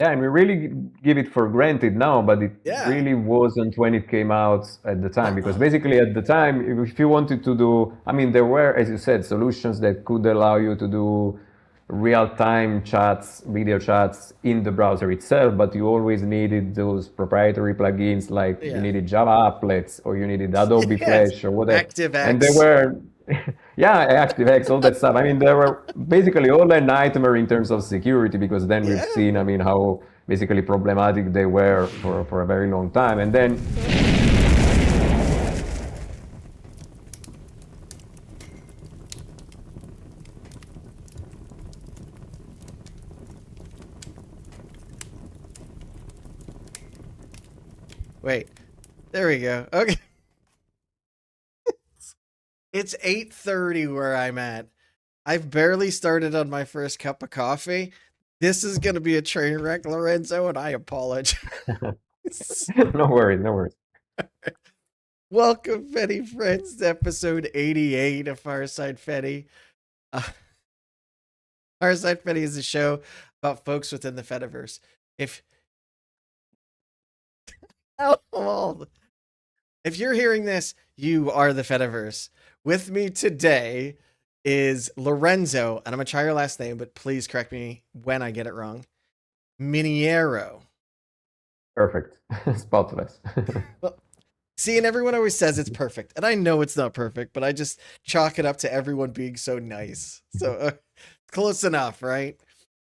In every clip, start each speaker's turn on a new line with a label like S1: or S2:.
S1: Yeah, and we really give it for granted now, but it
S2: Yeah.
S1: really wasn't when it came out at the time. Because
S2: Uh-uh.
S1: basically at the time, if you wanted to do, I mean, there were, as you said, solutions that could allow you to do real-time chats, video chats in the browser itself, but you always needed those proprietary plugins, like you
S2: Yeah.
S1: needed Java applets or you needed Adobe
S2: Yes.
S1: Flash or whatever. And they
S2: ActiveX.
S1: were, yeah, ActiveX, all that stuff. I mean, they were basically all a nightmare in terms of security, because then we've
S2: Yeah.
S1: seen, I mean, how basically problematic they were for a very long time. And then,
S2: Wait. There we go. Okay. It's 8:30 where I'm at. I've barely started on my first cup of coffee. This is going to be a train wreck, Lorenzo, and I apologize.
S1: no worries, no worries.
S2: Welcome, Fetty friends, to episode 88 of Fireside Fetty. Uh, Fireside Fetty is a show about folks within the Fediverse. If if you're hearing this, you are the Fediverse. With me today is Lorenzo, and I'm gonna try your last name, but please correct me when I get it wrong. Miniero.
S1: Perfect. Spotless.
S2: Well, see, and everyone always says it's perfect, and I know it's not perfect, but I just chalk it up to everyone being so nice. So close enough, right?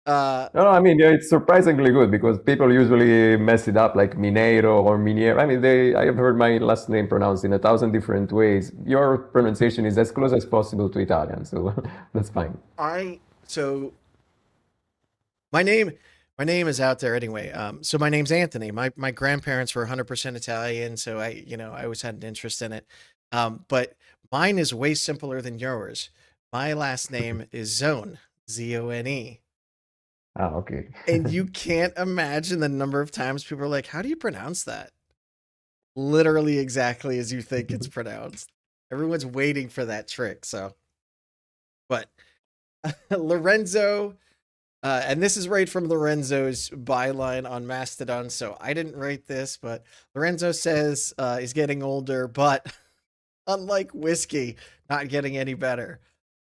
S1: No, I mean, yeah, it's surprisingly good, because people usually mess it up like Mineiro or Miniero. I mean, I have heard my last name pronounced in 1,000 different ways. Your pronunciation is as close as possible to Italian, so that's fine.
S2: So my name is out there anyway. So my name's Anthony. My grandparents were 100% Italian, so I always had an interest in it. But mine is way simpler than yours. My last name is Zone, Zone.
S1: Ah, okay.
S2: And you can't imagine the number of times people are like, "How do you pronounce that?" Literally exactly as you think it's pronounced. Everyone's waiting for that trick. So, but Lorenzo. And this is right from Lorenzo's byline on Mastodon. So I didn't write this, but Lorenzo says he's getting older, but unlike whiskey, not getting any better.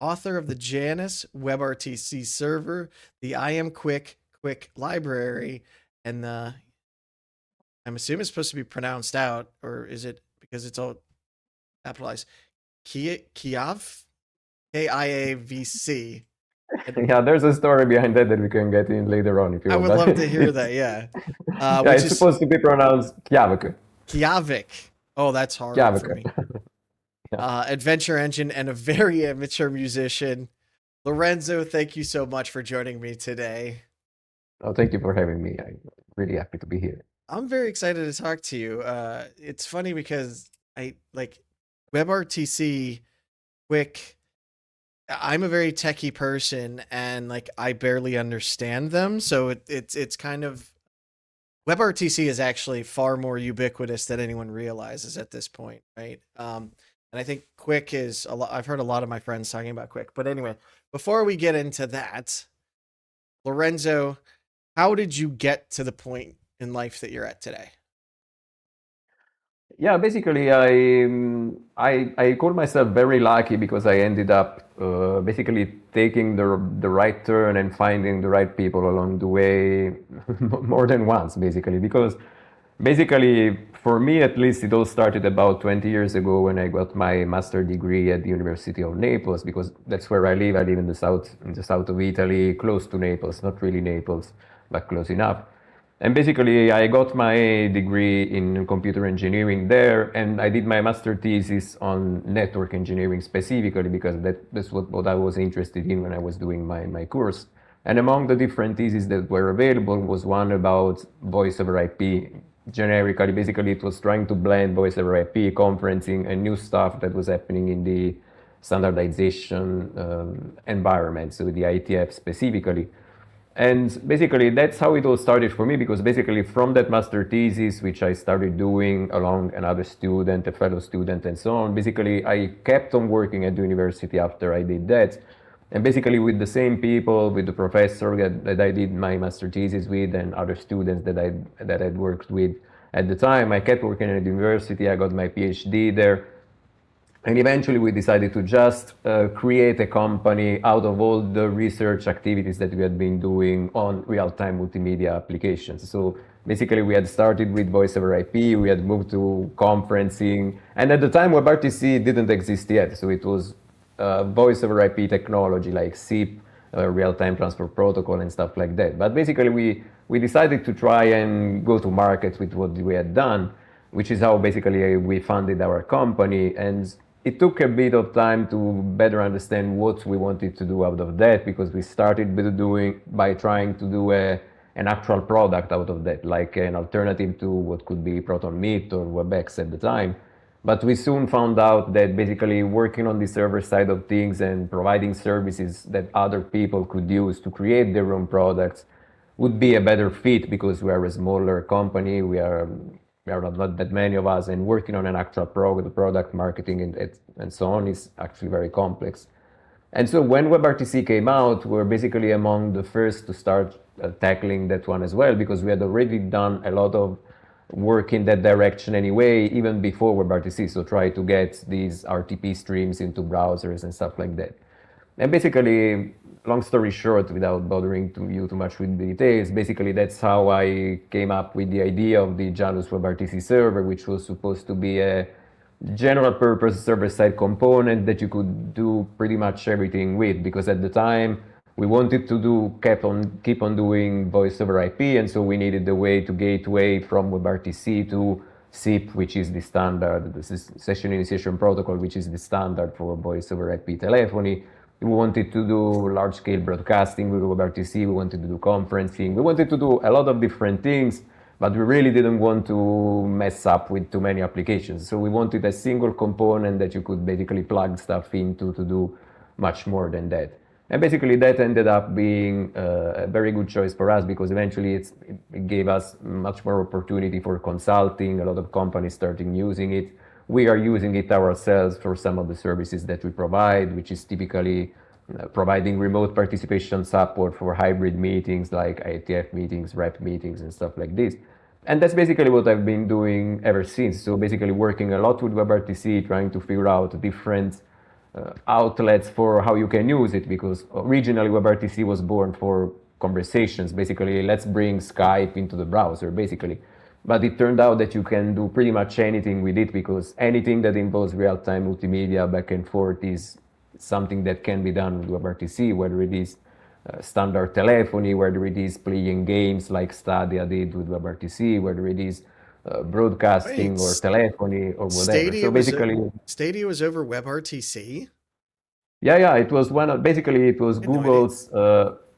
S2: Author of the Janus WebRTC Server, the imquic library, and the, I'm assuming it's supposed to be pronounced out, or is it because it's all capitalized? KIAVC. KIAVC.
S1: Yeah, there's a story behind that we can get in later on if you
S2: I
S1: want.
S2: would
S1: But
S2: love to hear that. Yeah,
S1: yeah,
S2: which
S1: it's
S2: is
S1: supposed to be pronounced Kjavik.
S2: KIAVC. Oh, that's hard for me.
S1: Yeah.
S2: Adventure engine and a very amateur musician. Lorenzo, thank you so much for joining me today.
S1: Oh, thank you for having me. I'm really happy to be here.
S2: I'm very excited to talk to you. It's funny because I like WebRTC, QUIC. I'm a very techie person, and like I barely understand them, so it's kind of, WebRTC is actually far more ubiquitous than anyone realizes at this point, right? And I think QUIC is a lot. I've heard a lot of my friends talking about QUIC, but anyway, before we get into that, Lorenzo, how did you get to the point in life that you're at today?
S1: Yeah, basically, I call myself very lucky, because I ended up basically taking the right turn and finding the right people along the way more than once, basically. Because basically, for me at least, it all started about 20 years ago when I got my master degree at the University of Naples, because that's where I live. I live in the south of Italy, close to Naples, not really Naples, but close enough. And basically, I got my degree in computer engineering there, and I did my master thesis on network engineering specifically, because that's what I was interested in when I was doing my course. And among the different theses that were available was one about voice over IP. Generically, basically, it was trying to blend voice over IP, conferencing, and new stuff that was happening in the standardization environment, so the ITF specifically. And basically, that's how it all started for me, because basically from that master thesis, which I started doing along another student, a fellow student, and so on, basically I kept on working at the university after I did that. And basically with the same people, with the professor that I did my master thesis with and other students that I'd worked with at the time, I kept working at the university. I got my PhD there. And eventually we decided to just create a company out of all the research activities that we had been doing on real-time multimedia applications. So basically we had started with voice over IP, we had moved to conferencing, and at the time WebRTC didn't exist yet. So it was voice over IP technology like SIP, real-time transfer protocol and stuff like that. But basically we decided to try and go to market with what we had done, which is how basically we funded our company. And it took a bit of time to better understand what we wanted to do out of that, because we started by trying to do an actual product out of that, like an alternative to what could be Proton Meet or WebEx at the time. But we soon found out that basically working on the server side of things and providing services that other people could use to create their own products would be a better fit, because we are a smaller company. We are not that many of us, and working on an actual product marketing and so on is actually very complex. And so when WebRTC came out, we were basically among the first to start tackling that one as well, because we had already done a lot of work in that direction anyway, even before WebRTC. So try to get these RTP streams into browsers and stuff like that. And basically, long story short, without bothering you too much with the details, basically that's how I came up with the idea of the Janus WebRTC server, which was supposed to be a general purpose server-side component that you could do pretty much everything with, because at the time we wanted to keep on doing voice over IP, and so we needed a way to gateway from WebRTC to SIP, which is the standard, the session initiation protocol, which is the standard for voice over IP telephony. We wanted to do large-scale broadcasting with WebRTC. We wanted to do conferencing. We wanted to do a lot of different things, but we really didn't want to mess up with too many applications. So we wanted a single component that you could basically plug stuff into to do much more than that. And basically that ended up being a very good choice for us, because eventually it gave us much more opportunity for consulting, a lot of companies starting using it. We are using it ourselves for some of the services that we provide, which is typically providing remote participation support for hybrid meetings like IETF meetings, rep meetings, and stuff like this. And that's basically what I've been doing ever since. So basically working a lot with WebRTC, trying to figure out different outlets for how you can use it, because originally WebRTC was born for conversations. Basically, let's bring Skype into the browser, basically. But it turned out that you can do pretty much anything with it, because anything that involves real-time multimedia back and forth is something that can be done with WebRTC, whether it is standard telephony, whether it is playing games like Stadia did with WebRTC, whether it is broadcasting or telephony or whatever. So basically,
S2: Stadia was over WebRTC?
S1: Yeah, it was basically it was Google's,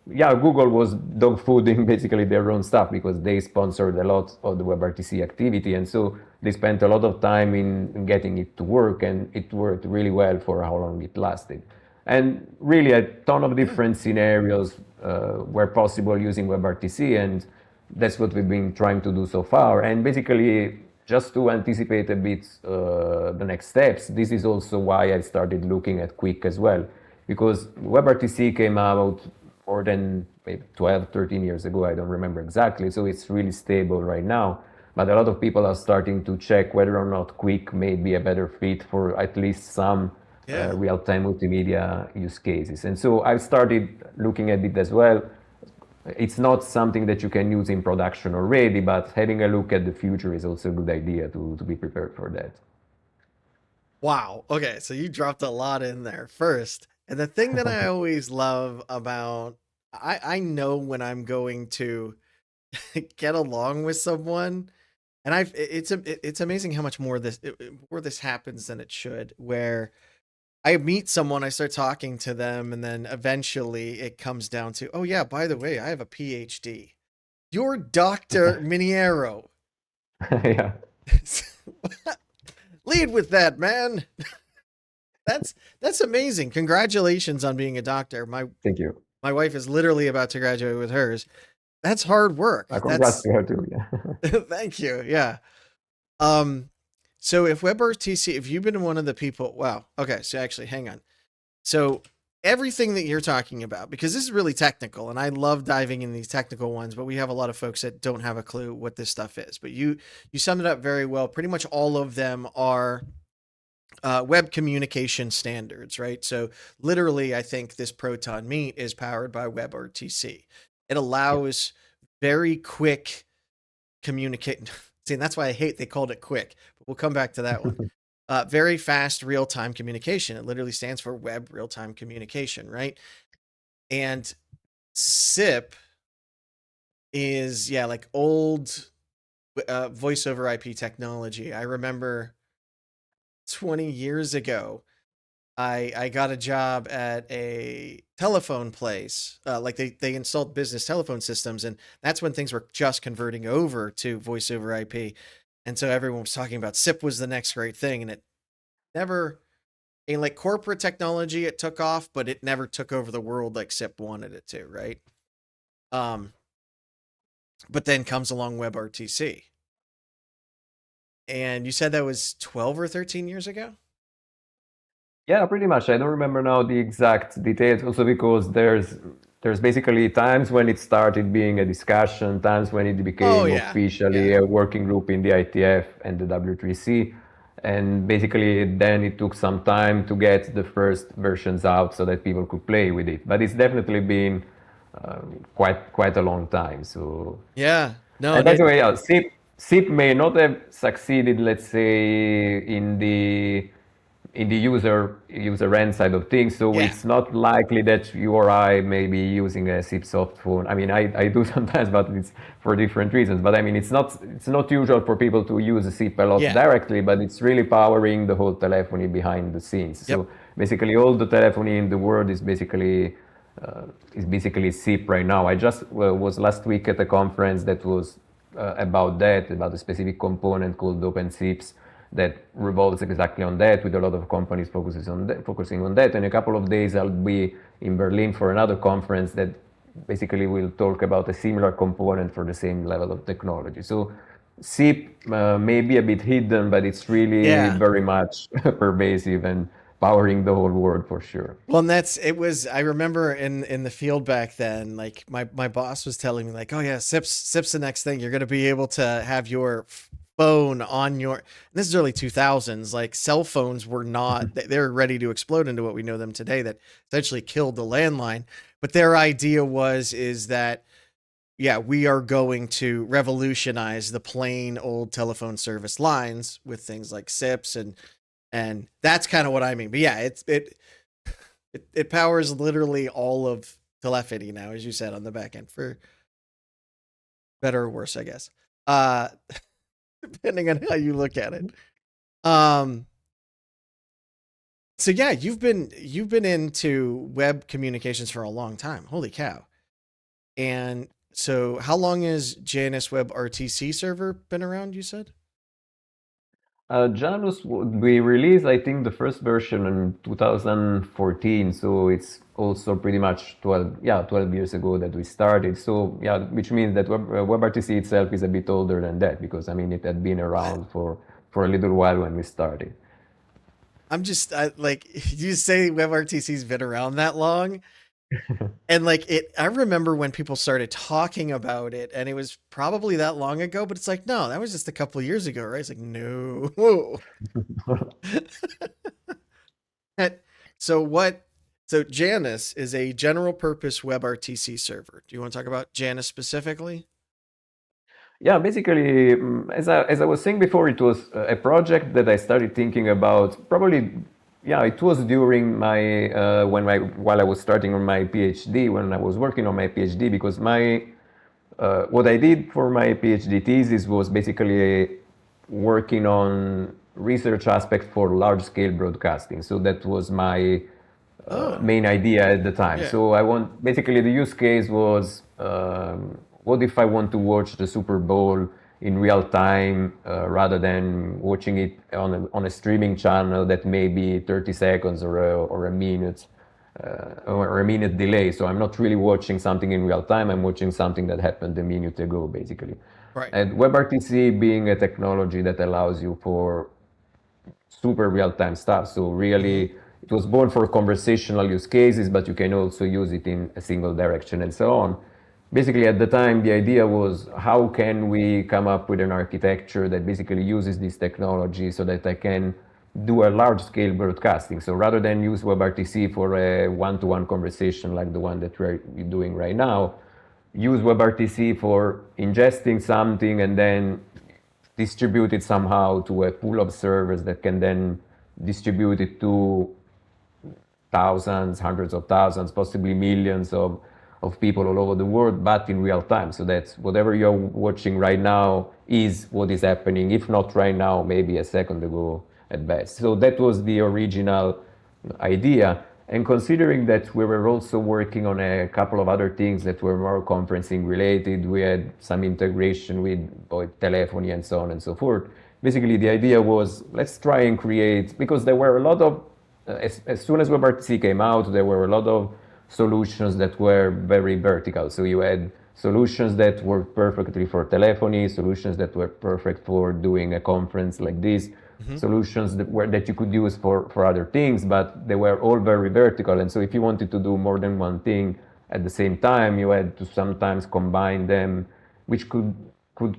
S1: Google was dogfooding basically their own stuff, because they sponsored a lot of the WebRTC activity. And so they spent a lot of time in getting it to work, and it worked really well for how long it lasted. And really a ton of different scenarios were possible using WebRTC, and that's what we've been trying to do so far. And basically, just to anticipate a bit the next steps, this is also why I started looking at QUIC as well, because WebRTC came out more than maybe 12, 13 years ago, I don't remember exactly, so it's really stable right now. But a lot of people are starting to check whether or not QUIC may be a better fit for at least some real-time multimedia use cases. And so I've started looking at it as well. It's not something that you can use in production already, but having a look at the future is also a good idea to be prepared for that.
S2: Wow. Okay, so you dropped a lot in there first. And the thing that I always love about, I know when I'm going to get along with someone, and it's amazing how much more this happens than it should, where I meet someone, I start talking to them, and then eventually it comes down to, oh yeah, by the way, I have a PhD. You're Dr. Miniero.
S1: Yeah.
S2: Lead with that, man. That's amazing. Congratulations on being a doctor.
S1: Thank you.
S2: My wife is literally about to graduate with hers. That's hard work.
S1: Congrats to her too. Yeah.
S2: Thank you. Yeah. So if WebRTC, if you've been one of the people, wow. Okay. So actually, hang on. So everything that you're talking about, because this is really technical and I love diving in these technical ones, but we have a lot of folks that don't have a clue what this stuff is. But you summed it up very well. Pretty much all of them are web communication standards, right? So literally, I think this Proton Meet is powered by WebRTC. It allows very quick communicate. See, and that's why I hate they called it QUIC, but we'll come back to that one. Very fast real-time communication. It literally stands for web real-time communication, right? And SIP is, yeah, like old voice over IP technology. I remember 20 years ago, I got a job at a telephone place. Like they installed business telephone systems, and that's when things were just converting over to voice over IP. And so everyone was talking about SIP was the next great thing, and it never, in like corporate technology, it took off, but it never took over the world like SIP wanted it to, right? But then comes along WebRTC. And you said that was 12 or 13 years ago?
S1: Yeah, pretty much. I don't remember now the exact details, also because there's basically times when it started being a discussion, times when it became officially a working group in the ITF and the W3C. And basically then it took some time to get the first versions out so that people could play with it. But it's definitely been quite a long time. So
S2: yeah, no.
S1: And by the way, SIP may not have succeeded, let's say, in the user end side of things. So it's not likely that you or I may be using a SIP soft phone. I mean, I do sometimes, but it's for different reasons. But I mean, it's not usual for people to use a SIP a lot directly, but it's really powering the whole telephony behind the scenes. So basically, all the telephony in the world is basically SIP right now. I just was last week at a conference that was about a specific component called OpenSIPs that revolves exactly on that, with a lot of companies focusing on that. In a couple of days, I'll be in Berlin for another conference that basically will talk about a similar component for the same level of technology. So SIP may be a bit hidden, but it's really very much pervasive and powering the whole world for sure.
S2: Well, and I remember in the field back then, like my boss was telling me like, oh yeah, SIP's the next thing. You're going to be able to have your phone on your, this is early 2000s, like cell phones were not, they're ready to explode into what we know them today, that essentially killed the landline. But their idea is that, yeah, we are going to revolutionize the plain old telephone service lines with things like SIPs, and that's kind of what I mean. But yeah, it powers literally all of telephony now, as you said, on the back end, for better or worse, I guess. Depending on how you look at it. So yeah, you've been into web communications for a long time. Holy cow. And so how long has Janus WebRTC Server been around, you said?
S1: Janus, we released, I think, the first version in 2014. So it's also pretty much 12 years ago that we started. So yeah, which means that WebRTC itself is a bit older than that, because I mean, it had been around for a little while when we started.
S2: I'm just like, you say WebRTC's been around that long. And like I remember when people started talking about it, and it was probably that long ago, but it's like, no, that was just a couple of years ago, right? It's like, no. So Janus is a general purpose WebRTC server. Do you want to talk about Janus specifically?
S1: Yeah, basically, as I was saying before, it was a project that I started thinking about probably. Yeah, it was during my while I was starting on my PhD, when I was working on my PhD, because what I did for my PhD thesis was basically working on research aspects for large-scale broadcasting. So that was my main idea at the time. Yeah. So basically the use case was, what if I want to watch the Super Bowl in real time, rather than watching it on a streaming channel that may be 30 seconds or a minute delay. So I'm not really watching something in real time. I'm watching something that happened a minute ago, basically.
S2: Right.
S1: And WebRTC being a technology that allows you for super real-time stuff. So really, it was born for conversational use cases, but you can also use it in a single direction and so on. Basically, at the time, the idea was how can we come up with an architecture that basically uses this technology so that I can do a large-scale broadcasting. So rather than use WebRTC for a one-to-one conversation like the one that we're doing right now, use WebRTC for ingesting something and then distribute it somehow to a pool of servers that can then distribute it to thousands, hundreds of thousands, possibly millions of people all over the world, but in real time. So that's whatever you're watching right now is what is happening, if not right now, maybe a second ago at best. So that was the original idea. And considering that we were also working on a couple of other things that were more conferencing related, we had some integration with telephony and so on and so forth. Basically, the idea was let's try and create, because there were a lot of, as soon as WebRTC came out, there were a lot of solutions that were very vertical. So you had solutions that worked perfectly for telephony, solutions that were perfect for doing a conference like this, solutions that you could use for other things, but they were all very vertical. And so if you wanted to do more than one thing at the same time, you had to sometimes combine them, which could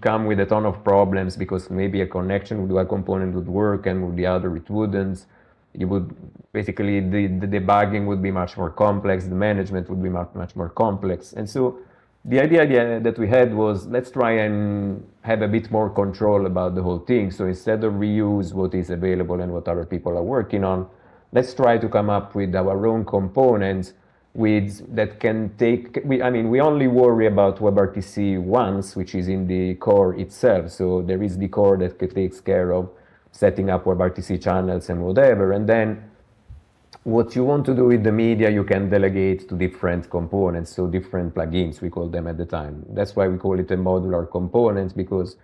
S1: come with a ton of problems because maybe a connection with one component would work and with the other it wouldn't. You would basically, the debugging would be much more complex, the management would be much more complex. And so the idea that we had was let's try and have a bit more control about the whole thing. So instead of reuse what is available and what other people are working on, let's try to come up with our own components that can take, we only worry about WebRTC once, which is in the core itself. So there is the core that takes care of setting up WebRTC channels and whatever. And then what you want to do with the media, you can delegate to different components, so different plugins, we call them at the time. That's why we call it a modular component, because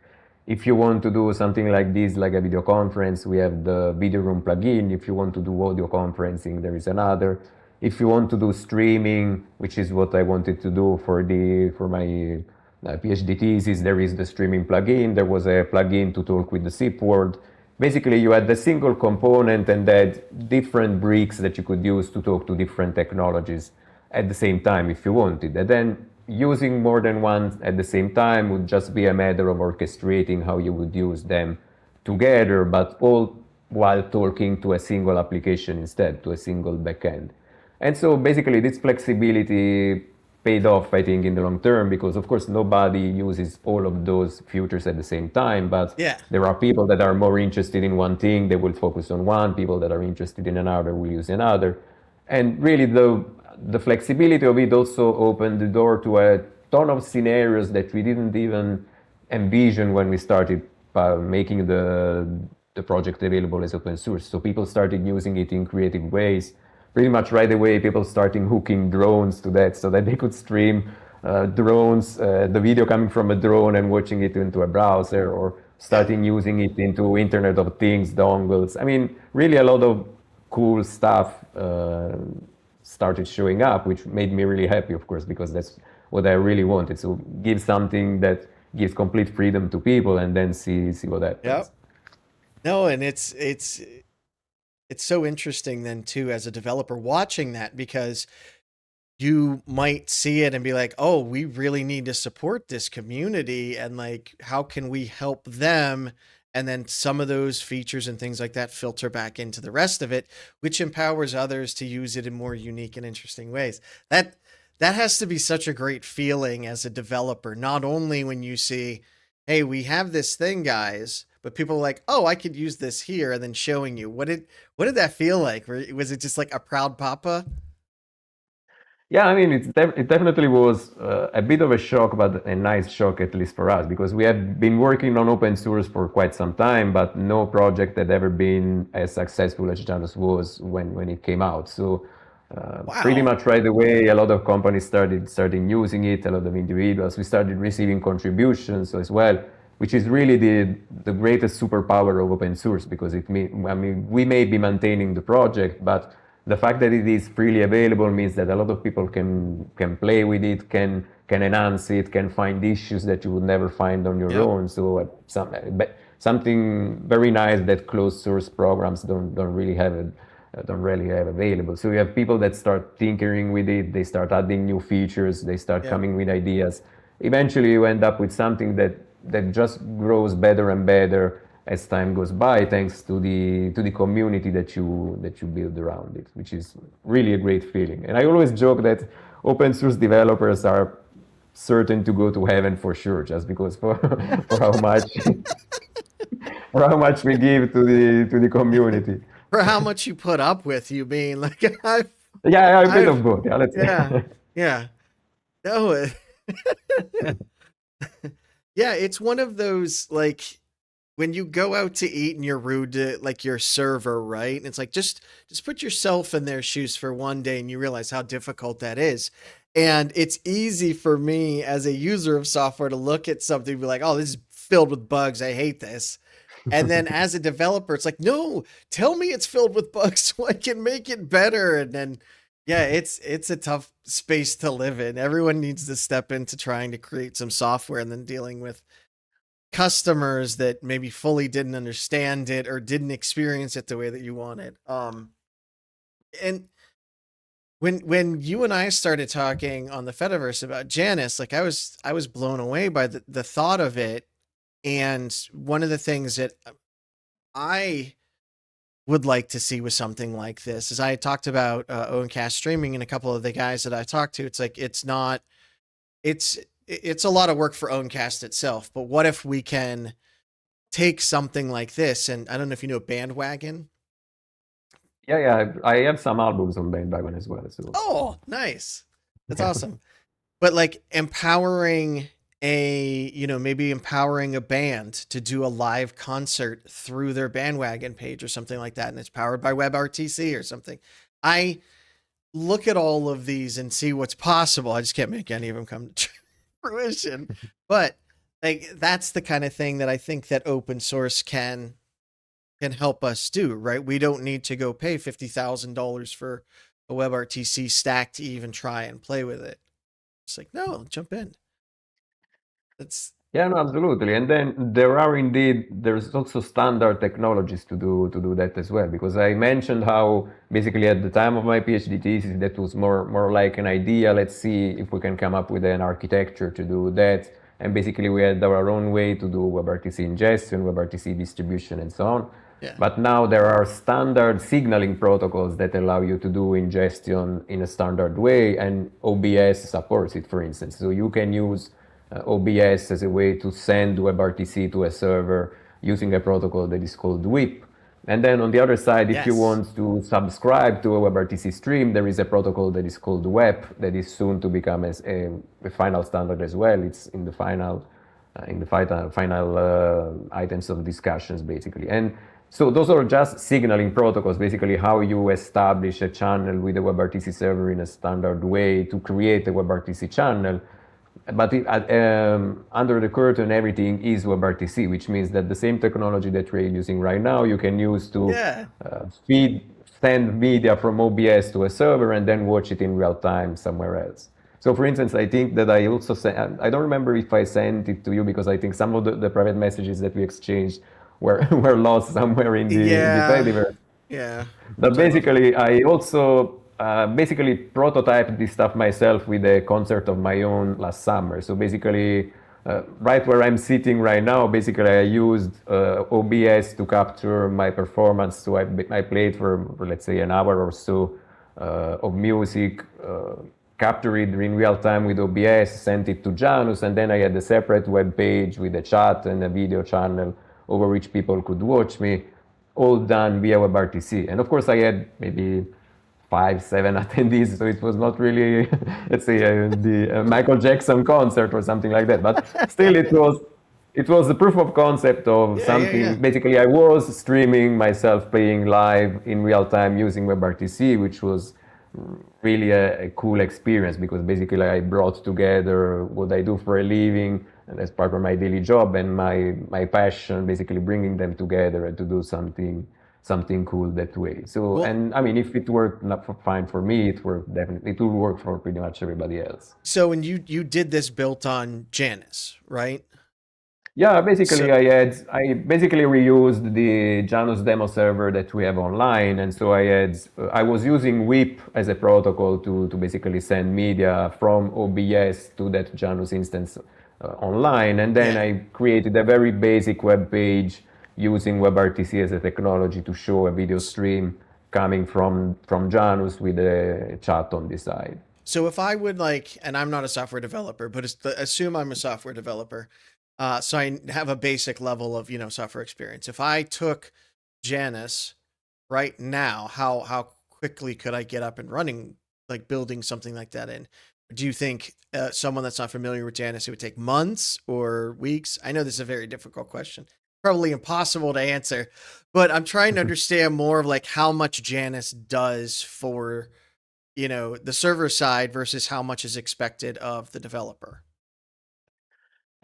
S1: if you want to do something like this, like a video conference, we have the video room plugin. If you want to do audio conferencing, there is another. If you want to do streaming, which is what I wanted to do for my PhD thesis, there is the streaming plugin. There was a plugin to talk with the SIP world. Basically, you had the single component and had different bricks that you could use to talk to different technologies at the same time if you wanted. And then using more than one at the same time would just be a matter of orchestrating how you would use them together, but all while talking to a single application instead, to a single backend. And so basically this flexibility paid off, I think, in the long term, because of course nobody uses all of those features at the same time, but there are people that are more interested in one thing, they will focus on one, people that are interested in another will use another. And really the flexibility of it also opened the door to a ton of scenarios that we didn't even envision when we started making the project available as open source. So people started using it in creative ways. Pretty much right away, people starting hooking drones to that so that they could stream drones, the video coming from a drone and watching it into a browser, or starting using it into Internet of Things, dongles. I mean, really a lot of cool stuff started showing up, which made me really happy, of course, because that's what I really wanted. So give something that gives complete freedom to people and then see what happens.
S2: Yep. No, and it's so interesting then too, as a developer watching that, because you might see it and be like, oh, we really need to support this community, and like, how can we help them? And then some of those features and things like that filter back into the rest of it, which empowers others to use it in more unique and interesting ways. That has to be such a great feeling as a developer, not only when you see, hey, we have this thing, guys, but people are like, oh, I could use this here, and then showing you. What did that feel like? Was it just like a proud papa?
S1: Yeah, I mean, it definitely was a bit of a shock, but a nice shock, at least for us, because we had been working on open source for quite some time, but no project had ever been as successful as Janus was when it came out. So pretty much right away, a lot of companies started using it, a lot of individuals. We started receiving contributions as well, which is really the greatest superpower of open source, because we may be maintaining the project, but the fact that it is freely available means that a lot of people can play with it, can enhance it, can find issues that you would never find on your own. So something very nice that closed source programs don't really have don't really have available. So you have people that start tinkering with it, they start adding new features, they start
S2: Yeah.
S1: coming with ideas. Eventually you end up with something that just grows better and better as time goes by, thanks to the community that you build around it, which is really a great feeling. And I always joke that open source developers are certain to go to heaven for sure, just because for how much for how much we give to the community.
S2: For how much you put up with, you mean? Like
S1: Yeah, a bit
S2: I've
S1: of both. Yeah, let's
S2: yeah,
S1: say.
S2: yeah. No, yeah, it's one of those like when you go out to eat and you're rude to like your server, right? And it's like just put yourself in their shoes for one day and you realize how difficult that is. And it's easy for me as a user of software to look at something and be like, "Oh, this is filled with bugs. I hate this." And then as a developer, it's like, "No, tell me it's filled with bugs so I can make it better." And then yeah, it's a tough space to live in. Everyone needs to step into trying to create some software and then dealing with customers that maybe fully didn't understand it or didn't experience it the way that you wanted. And when you and I started talking on the Fediverse about Janus, like I was blown away by the thought of it. And one of the things that I would like to see with something like this is I had talked about Owencast streaming and a couple of the guys that I talked to. It's like it's not it's a lot of work for Owencast itself, but what if we can take something like this, and I don't know if you know Bandwagon.
S1: Yeah, I have some albums on Bandwagon as well. So
S2: Oh, nice. That's awesome. But like empowering maybe empowering a band to do a live concert through their Bandwagon page or something like that, and it's powered by WebRTC or something. I look at all of these and see what's possible. I just can't make any of them come to fruition. But like that's the kind of thing that I think that open source can help us do, right? We don't need to go pay $50,000 for a WebRTC stack to even try and play with it. It's like, no, jump in. That's
S1: yeah, no, absolutely. And then there's also standard technologies to do that as well. Because I mentioned how basically at the time of my PhD thesis, that was more like an idea. Let's see if we can come up with an architecture to do that. And basically we had our own way to do WebRTC ingestion, WebRTC distribution, and so on.
S2: yeah.
S1: But now there are standard signaling protocols that allow you to do ingestion in a standard way, and OBS supports it, for instance. So you can use OBS as a way to send WebRTC to a server using a protocol that is called WIP. And then on the other side, if you
S2: Yes.
S1: want to subscribe to a WebRTC stream, there is a protocol that is called WEP that is soon to become a final standard as well. It's in the final items of discussions, basically. And so those are just signaling protocols, basically how you establish a channel with a WebRTC server in a standard way to create a WebRTC channel. But under the curtain, everything is WebRTC, which means that the same technology that we're using right now, you can use to
S2: Yeah.
S1: send media from OBS to a server and then watch it in real time somewhere else. So for instance, I think that I also sent, I don't remember if I sent it to you because I think some of the private messages that we exchanged were lost somewhere in the
S2: Yeah.
S1: Fediverse.
S2: Yeah.
S1: But basically, I also basically prototyped this stuff myself with a concert of my own last summer. So basically, right where I'm sitting right now, basically I used OBS to capture my performance. So I played for let's say an hour or so of music, captured it in real time with OBS, sent it to Janus, and then I had a separate web page with a chat and a video channel over which people could watch me, all done via WebRTC. And of course, I had maybe 5, 7 attendees, so it was not really, let's say, the Michael Jackson concert or something like that. But still, it was a proof of concept of
S2: Yeah.
S1: something. Basically, I was streaming myself playing live in real time using WebRTC, which was really a cool experience because basically I brought together what I do for a living and as part of my daily job and my passion, basically bringing them together and to do something cool that way. So,
S2: Well,
S1: and I mean, if it worked not fine for me, it worked definitely. It will work for pretty much everybody else.
S2: so when you did this built on Janus, right?
S1: Yeah,
S2: So
S1: I basically reused the Janus demo server that we have online, and so I was using WIP as a protocol to basically send media from OBS to that Janus instance online, and then
S2: yeah.
S1: I created a very basic web page using WebRTC as a technology to show a video stream coming from Janus with a chat on the side.
S2: So if I would like, and I'm not a software developer, but assume I'm a software developer, so I have a basic level of software experience. If I took Janus right now, how quickly could I get up and running, like building something like that in? Do you think someone that's not familiar with Janus, it would take months or weeks? I know this is a very difficult question, probably impossible to answer, but I'm trying to understand more of like how much Janus does for the server side versus how much is expected of the developer.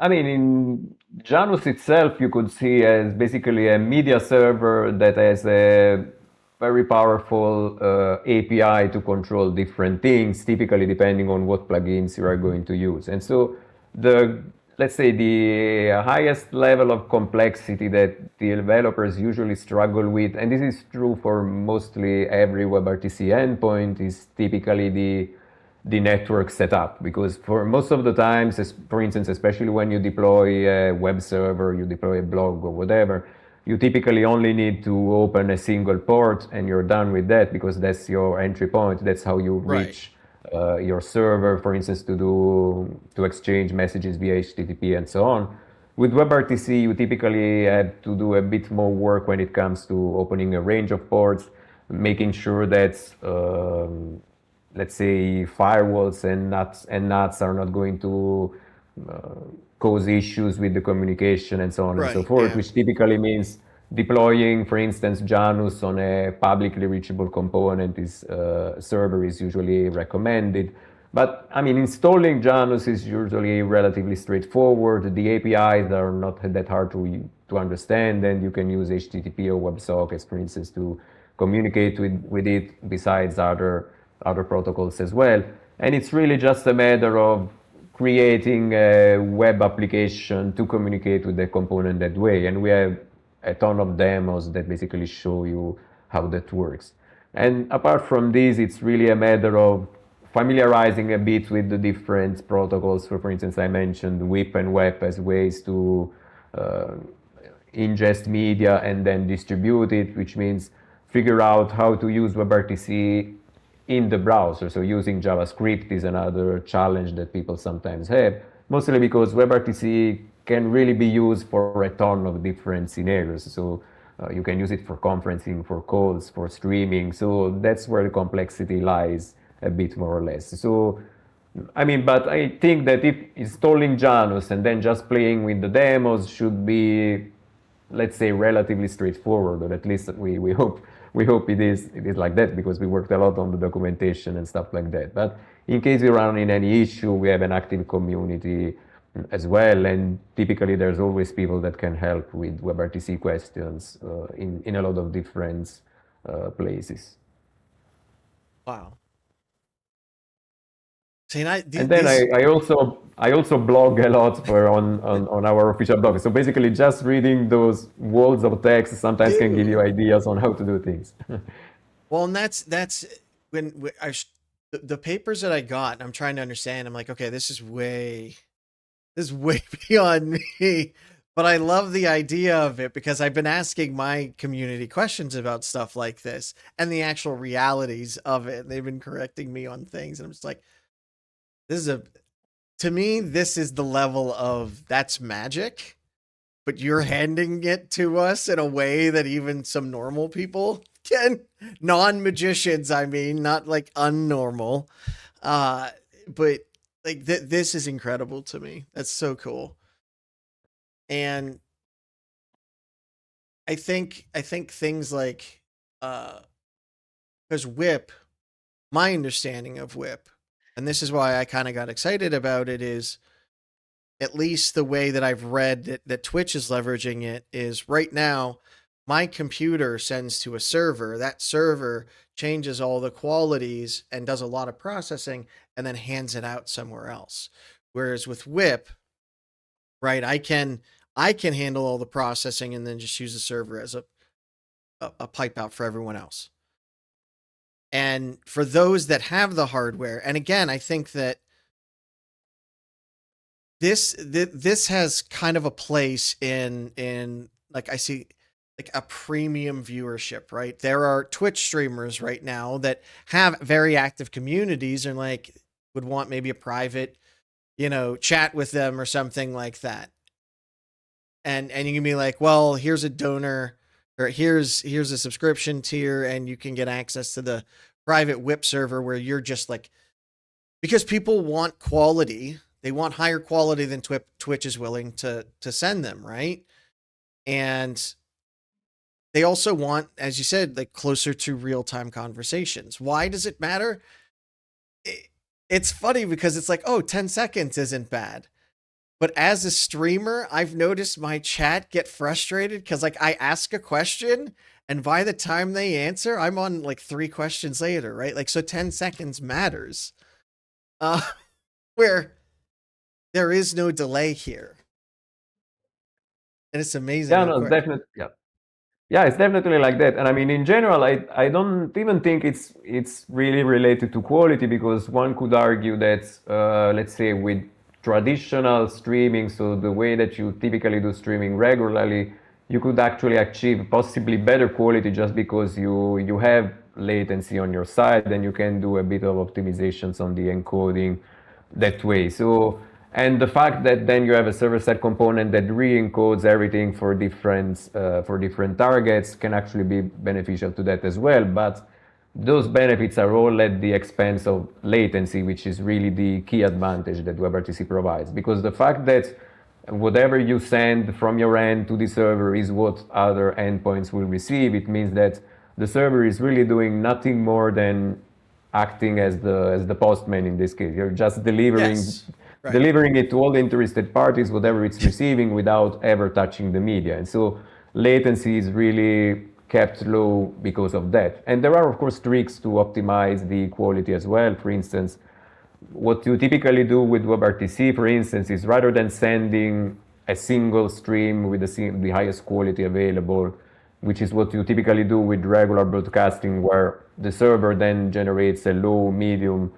S1: I mean, in Janus itself, you could see as basically a media server that has a very powerful API to control different things, typically depending on what plugins you are going to use. And so the, let's say the highest level of complexity that the developers usually struggle with, and this is true for mostly every WebRTC endpoint, is typically the network setup, because for most of the times, for instance, especially when you deploy a web server, you deploy a blog or whatever, you typically only need to open a single port and you're done with that, because that's your entry point. That's how you
S2: Right.
S1: reach your server, for instance, to exchange messages via HTTP and so on. With WebRTC, you typically have to do a bit more work when it comes to opening a range of ports, making sure that let's say firewalls and nuts are not going to uh, cause issues with the communication and so on and so
S2: Right.
S1: forth,
S2: Yeah.
S1: which typically means deploying, for instance, Janus on a publicly reachable component is server is usually recommended. But I mean, installing Janus is usually relatively straightforward. The APIs are not that hard to understand, and you can use HTTP or WebSockets, for instance, to communicate with it, besides other protocols as well. And it's really just a matter of creating a web application to communicate with the component that way. And we have a ton of demos that basically show you how that works. And apart from this, it's really a matter of familiarizing a bit with the different protocols. For instance, I mentioned WIP and WEP as ways to uh, ingest media and then distribute it, which means figure out how to use WebRTC in the browser. So using JavaScript is another challenge that people sometimes have, mostly because WebRTC can really be used for a ton of different scenarios. So you can use it for conferencing, for calls, for streaming. So that's where the complexity lies a bit more or less. So I mean, but I think that if installing Janus and then just playing with the demos should be, let's say, relatively straightforward, or at least we hope it is like that, because we worked a lot on the documentation and stuff like that. But in case you run in any issue, we have an active community as well, and typically there's always people that can help with WebRTC questions in a lot of different places.
S2: Wow. See, and
S1: And then
S2: these.
S1: I also blog a lot on our official blog. So basically, just reading those walls of text sometimes can give you
S2: Dude.
S1: ideas on how to do things.
S2: Well, and that's when the papers that I got, and I'm trying to understand. I'm like, okay, this is way beyond me. But I love the idea of it because I've been asking my community questions about stuff like this and the actual realities of it. And they've been correcting me on things, and I'm just like, this is a to me, this is the level of that's magic, but you're handing it to us in a way that even some normal people can. Non-magicians, I mean, not like unnormal. Uh, but like this is incredible to me. That's so cool. And I think things like because WHIP, my understanding of WHIP, and this is why I kind of got excited about it, is at least the way that I've read that Twitch is leveraging it is right now my computer sends to a server. That server changes all the qualities and does a lot of processing and then hands it out somewhere else. Whereas with WHIP, right, I can handle all the processing and then just use the server as a pipe out for everyone else. And for those that have the hardware, and again, I think that this has kind of a place in like I see like a premium viewership, right? There are Twitch streamers right now that have very active communities and like would want maybe a private, chat with them or something like that. And you can be like, well, here's a donor or here's a subscription tier and you can get access to the private whip server where you're just like, because people want quality. They want higher quality than Twitch is willing to send them, right? And they also want, as you said, like closer to real-time conversations. Why does it matter? It's funny because it's like, oh, 10 seconds isn't bad. But as a streamer, I've noticed my chat get frustrated because like I ask a question and by the time they answer, I'm on like 3 questions later, right? Like, so 10 seconds matters. Where there is no delay here. And it's amazing.
S1: Yeah, no, definitely. Yeah. Yeah, it's definitely like that. And I mean, in general, I don't even think it's really related to quality, because one could argue that, let's say with traditional streaming, so the way that you typically do streaming regularly, you could actually achieve possibly better quality just because you have latency on your side and you can do a bit of optimizations on the encoding that way. So, and the fact that then you have a server-side component that re-encodes everything for different targets can actually be beneficial to that as well. But those benefits are all at the expense of latency, which is really the key advantage that WebRTC provides. Because the fact that whatever you send from your end to the server is what other endpoints will receive, it means that the server is really doing nothing more than acting as the postman in this case. You're just delivering delivering it to all the interested parties, whatever it's receiving, without ever touching the media. And so latency is really kept low because of that. And there are, of course, tricks to optimize the quality as well. For instance, what you typically do with WebRTC, for instance, is rather than sending a single stream with the highest quality available, which is what you typically do with regular broadcasting, where the server then generates a low, medium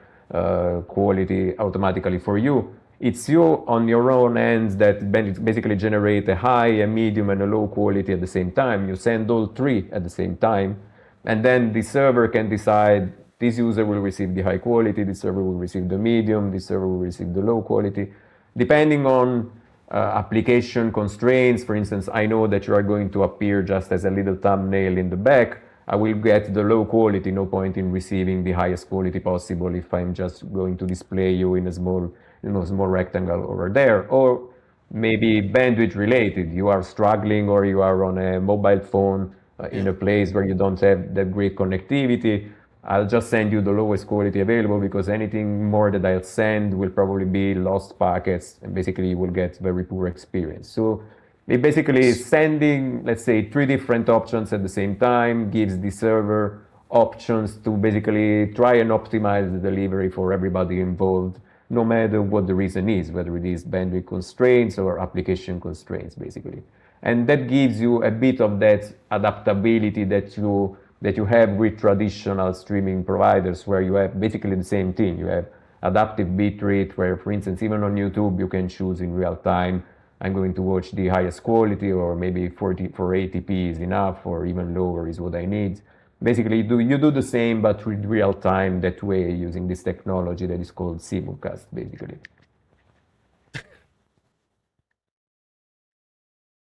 S1: quality automatically for you. It's you on your own ends that basically generate a high, a medium, and a low quality at the same time. You send all 3 at the same time, and then the server can decide this user will receive the high quality, this server will receive the medium, this server will receive the low quality, depending on application constraints. For instance, I know that you are going to appear just as a little thumbnail in the back. I will get the low quality, no point in receiving the highest quality possible if I'm just going to display you in a small rectangle over there. Or maybe bandwidth related. You are struggling, or you are on a mobile phone in a place where you don't have that great connectivity. I'll just send you the lowest quality available, because anything more that I'll send will probably be lost packets, and basically you will get very poor experience. So it basically is sending, let's say, 3 different options at the same time, gives the server options to basically try and optimize the delivery for everybody involved, no matter what the reason is, whether it is bandwidth constraints or application constraints, basically. And that gives you a bit of that adaptability that you have with traditional streaming providers, where you have basically the same thing. You have adaptive bitrate, where, for instance, even on YouTube, you can choose in real time, I'm going to watch the highest quality, or maybe 480p is enough, or even lower is what I need. Basically, you do the same, but with real time that way, using this technology that is called simulcast, basically.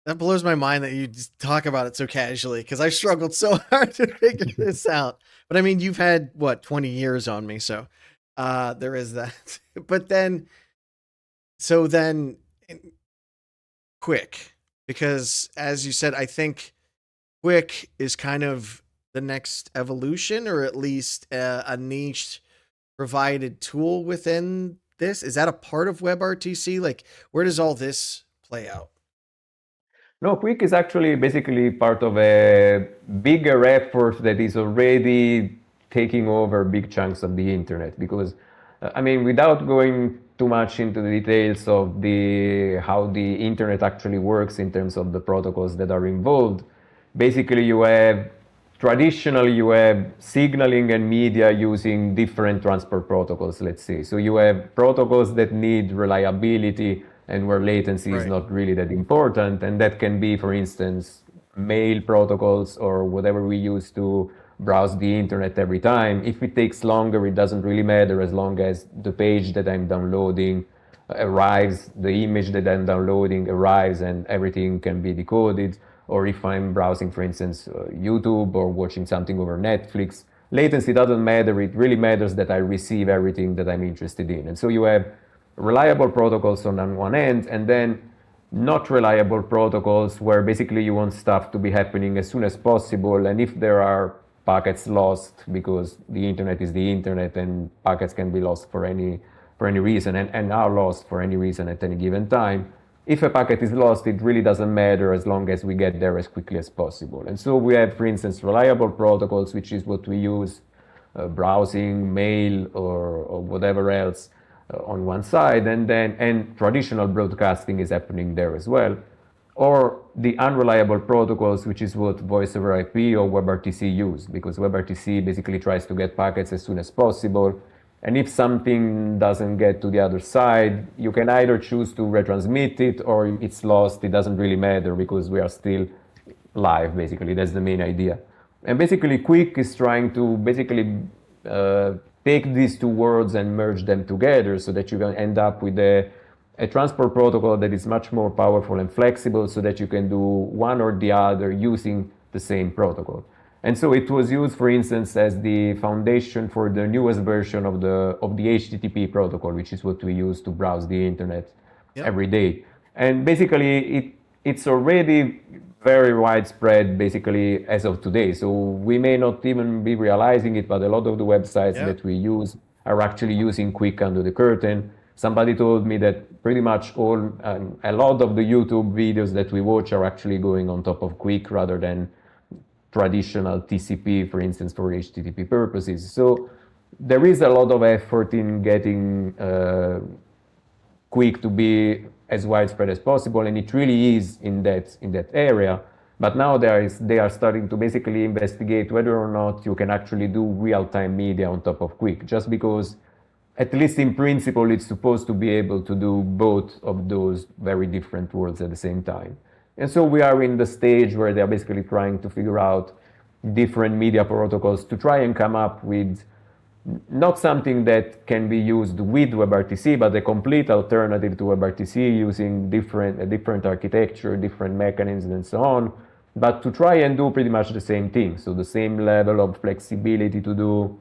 S2: That blows my mind that you just talk about it so casually, because I struggled so hard to figure this out. But I mean, you've had, what, 20 years on me, so there is that. But then, so then, QUIC, because as you said, I think QUIC is kind of the next evolution, or at least a niche provided tool within this. Is that a part of WebRTC? Like, where does all this play out?
S1: No, QUIC is actually basically part of a bigger effort that is already taking over big chunks of the internet. Because, I mean, without going too much into the details of how the internet actually works in terms of the protocols that are involved. Basically, traditionally you have signaling and media using different transport protocols, let's say. So you have protocols that need reliability and where latency is not really that important. And that can be, for instance, mail protocols or whatever we use to browse the internet every time. If it takes longer, it doesn't really matter as long as the page that I'm downloading arrives, the image that I'm downloading arrives, and everything can be decoded. Or if I'm browsing, for instance, YouTube or watching something over Netflix, latency doesn't matter. It really matters that I receive everything that I'm interested in. And so you have reliable protocols on one end, and then not reliable protocols where basically you want stuff to be happening as soon as possible. And if there are packets lost, because the internet is the internet and packets can be lost for any reason and are lost for any reason at any given time. If a packet is lost, it really doesn't matter as long as we get there as quickly as possible. And so we have, for instance, reliable protocols, which is what we use, browsing, mail, or whatever else on one side, and traditional broadcasting is happening there as well. Or the unreliable protocols, which is what voice over IP or WebRTC use, because WebRTC basically tries to get packets as soon as possible. And if something doesn't get to the other side, you can either choose to retransmit it or it's lost. It doesn't really matter because we are still live, basically. That's the main idea. And basically, QUIC is trying to basically take these two worlds and merge them together so that you can end up with a transport protocol that is much more powerful and flexible so that you can do one or the other using the same protocol. And so it was used, for instance, as the foundation for the newest version of the HTTP protocol, which is what we use to browse the internet every day. And basically, it's already very widespread, basically, as of today. So we may not even be realizing it, but a lot of the websites that we use are actually using QUIC under the curtain. Somebody told me that pretty much a lot of the YouTube videos that we watch are actually going on top of QUIC rather than traditional TCP, for instance, for HTTP purposes. So there is a lot of effort in getting QUIC to be as widespread as possible, and it really is in that area. But now they are starting to basically investigate whether or not you can actually do real-time media on top of QUIC, just because, at least in principle, it's supposed to be able to do both of those very different worlds at the same time. And so we are in the stage where they're basically trying to figure out different media protocols to try and come up with not something that can be used with WebRTC, but a complete alternative to WebRTC using a different architecture, different mechanisms, and so on, but to try and do pretty much the same thing. So the same level of flexibility to do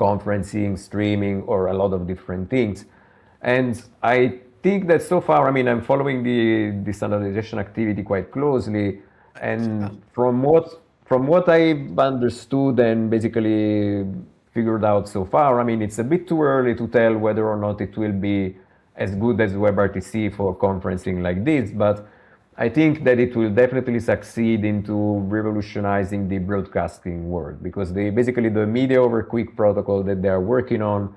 S1: conferencing, streaming, or a lot of different things. And I think that so far, I mean, I'm following the standardization activity quite closely, and from what I've understood and basically figured out so far, I mean, it's a bit too early to tell whether or not it will be as good as WebRTC for conferencing like this, but I think that it will definitely succeed into revolutionizing the broadcasting world, because basically the media over QUIC protocol that they are working on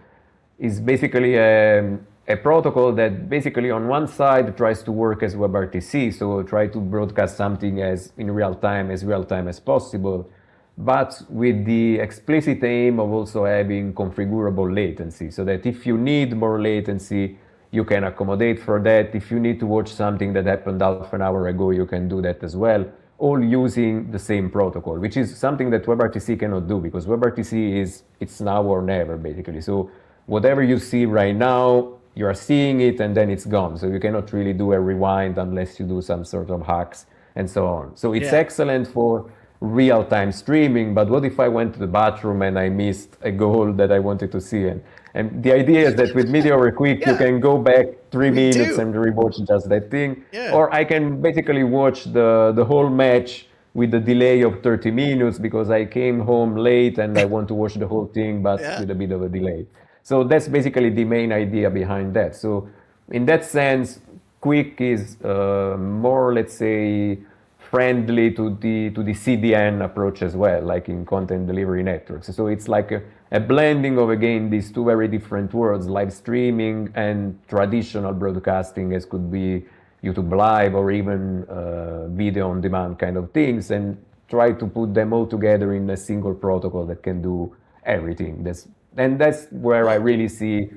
S1: is basically a protocol that basically on one side tries to work as WebRTC, so try to broadcast something as real time as possible, but with the explicit aim of also having configurable latency, so that if you need more latency, you can accommodate for that. If you need to watch something that happened half an hour ago, you can do that as well, all using the same protocol, which is something that WebRTC cannot do, because WebRTC it's now or never, basically. So whatever you see right now, you are seeing it and then it's gone. So you cannot really do a rewind unless you do some sort of hacks and so on. So it's excellent for real-time streaming, but what if I went to the bathroom and I missed a goal that I wanted to see? And the idea is that with media over QUIC, you can go back 3 minutes and rewatch just that thing. Or I can basically watch the whole match with a delay of 30 minutes because I came home late and I want to watch the whole thing, but with a bit of a delay. So that's basically the main idea behind that. So in that sense, QUIC is more, let's say, friendly to the CDN approach as well, like in content delivery networks. So it's like a blending of, again, these two very different worlds, live streaming and traditional broadcasting, as could be YouTube Live or even video on demand kind of things, and try to put them all together in a single protocol that can do everything. That's where I really see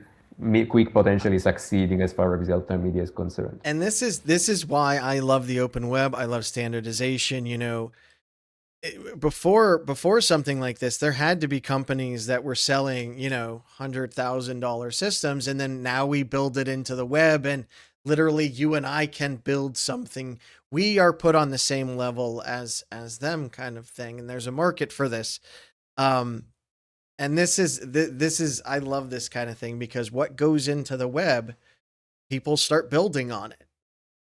S1: QUIC potentially succeeding as far as real-time media is concerned.
S2: And this is why I love the open web. I love standardization. You know, before something like this, there had to be companies that were selling, you know, $100,000 systems, and then now we build it into the web, and literally you and I can build something. We are put on the same level as them, kind of thing, and there's a market for this. And this is I love this kind of thing, because what goes into the web, people start building on it.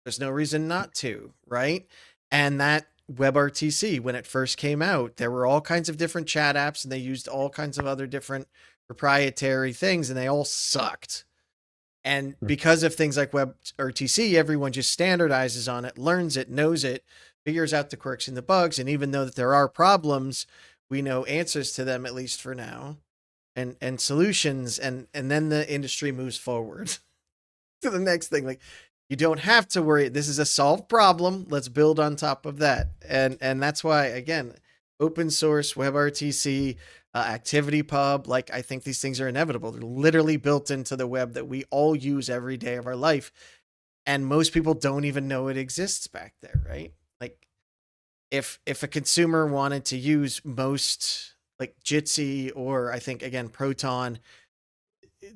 S2: There's no reason not to, right? And that WebRTC, when it first came out, there were all kinds of different chat apps, and they used all kinds of other different proprietary things, and they all sucked. And because of things like WebRTC, everyone just standardizes on it, learns it, knows it, figures out the quirks and the bugs. And even though that there are problems, we know answers to them, at least for now, and solutions. And then the industry moves forward to the next thing. Like, you don't have to worry. This is a solved problem. Let's build on top of that. And that's why, again, open source, WebRTC, ActivityPub, like, I think these things are inevitable. They're literally built into the web that we all use every day of our life. And most people don't even know it exists back there, right? Like, if a consumer wanted to use most, like Jitsi, or I think, again, Proton,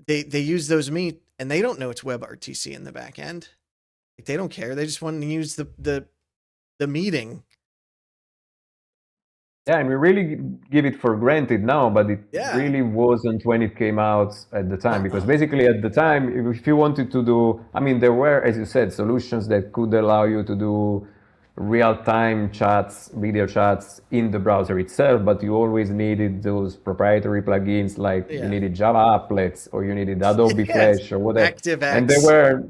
S2: they use those and they don't know it's WebRTC in the back end. Like, they don't care. They just want to use the meeting.
S1: Yeah, and we really give it for granted now, but it
S2: Yeah.
S1: really wasn't when it came out at the time. Because basically at the time, if you wanted to do, I mean, there were, as you said, solutions that could allow you to do real-time chats, video chats in the browser itself, but you always needed those proprietary plugins, like you needed Java applets, or you needed Adobe Flash, or whatever.
S2: ActiveX.
S1: And they were,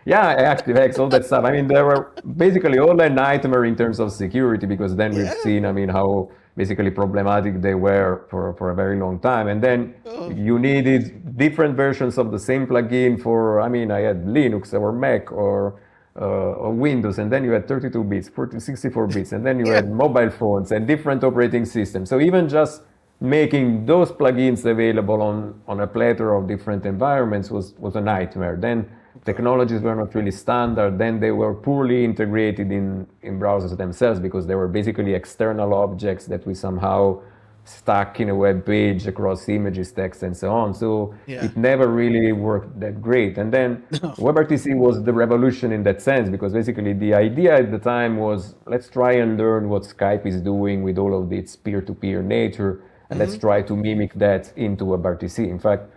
S1: yeah, ActiveX, all that stuff. I mean, they were basically all a nightmare in terms of security, because then we've seen, I mean, how basically problematic they were for a very long time. And then you needed different versions of the same plugin for, I mean, I had Linux or Mac or Windows, and then you had 32 bits, 64 bits, and then you had mobile phones and different operating systems. So even just making those plugins available on a plethora of different environments was a nightmare. Then technologies were not really standard. Then they were poorly integrated in browsers themselves, because they were basically external objects that we somehow stuck in a web page across images, text, and so on. So it never really worked that great. And then WebRTC was the revolution in that sense, because basically the idea at the time was, let's try and learn what Skype is doing with all of its peer-to-peer nature, and let's try to mimic that into WebRTC. In fact,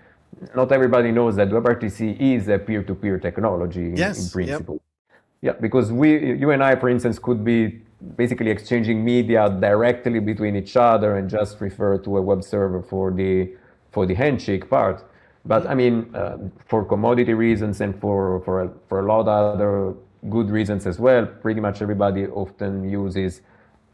S1: not everybody knows that WebRTC is a peer-to-peer technology in principle. Yeah, because you and I, for instance, could be basically exchanging media directly between each other and just refer to a web server for the handshake part. But I mean, for commodity reasons and for a lot of other good reasons as well, pretty much everybody often uses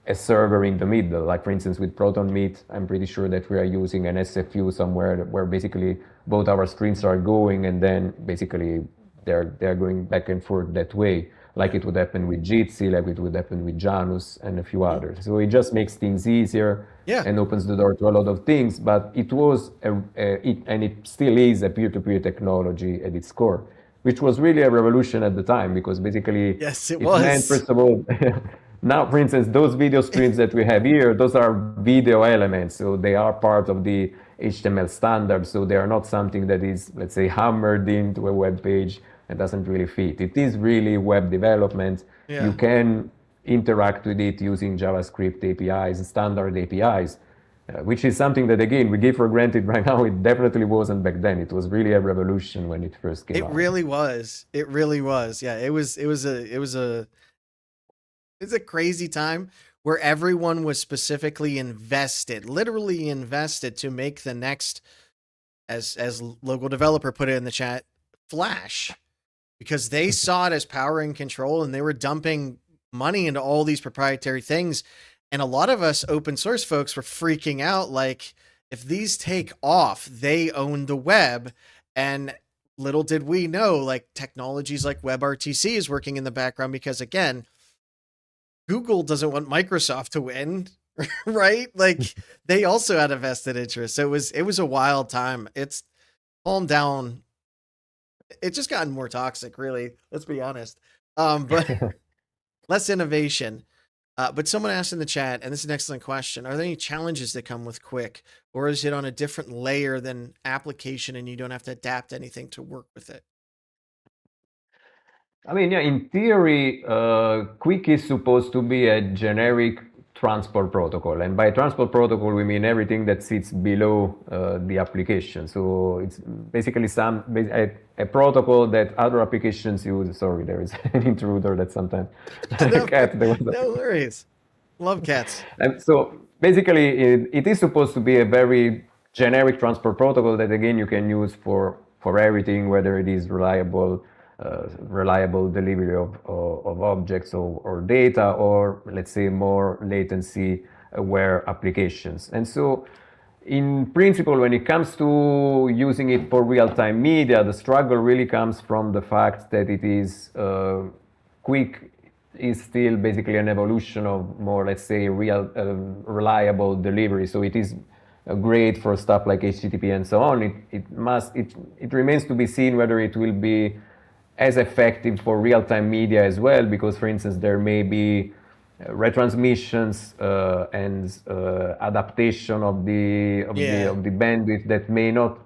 S1: a server in the middle. Like, for instance, with Proton Meet, I'm pretty sure that we are using an SFU somewhere where basically both our streams are going, and then basically they're going back and forth that way, like it would happen with Jitsi, like it would happen with Janus and a few others. So it just makes things easier and opens the door to a lot of things. But it was and it still is a peer-to-peer technology at its core, which was really a revolution at the time, because basically
S2: it was.
S1: meant, first of all, now, for instance, those video streams that we have here, those are video elements. So they are part of the HTML standard. So they are not something that is, let's say, hammered into a web page and doesn't really fit. It is really web development. You can interact with it using JavaScript APIs, standard APIs, which is something that, again, we give for granted right now. It definitely wasn't back then. It was really a revolution when it first came out.
S2: It really was. It really was. Yeah, it was a crazy time where everyone was specifically invested, literally invested, to make the next, as local developer put it in the chat, Flash, because they saw it as power and control, and they were dumping money into all these proprietary things. And a lot of us open source folks were freaking out, like, if these take off, they own the web. And little did we know, like technologies like WebRTC is working in the background because, again, Google doesn't want Microsoft to win, right? Like they also had a vested interest. So it was a wild time. It's calmed down. It's just gotten more toxic, really. Let's be honest. But less innovation. But someone asked in the chat, and this is an excellent question: are there any challenges that come with QUIC, or is it on a different layer than application, and you don't have to adapt anything to work with it?
S1: I mean, yeah, in theory, QUIC is supposed to be a generic transport protocol. And by transport protocol, we mean everything that sits below the application. So it's basically a protocol that other applications use. Sorry, there is an intruder that sometimes
S2: No,
S1: cat.
S2: no worries. Love cats.
S1: And so basically, it is supposed to be a very generic transport protocol that, again, you can use for everything, whether it is reliable delivery of objects or data, or let's say more latency aware applications. And so in principle, when it comes to using it for real-time media, the struggle really comes from the fact that it is QUIC is still basically an evolution of more, let's say, real reliable delivery. So it is great for stuff like HTTP and so on. It remains to be seen whether it will be as effective for real-time media as well, because, for instance, there may be retransmissions and adaptation of the bandwidth that may not,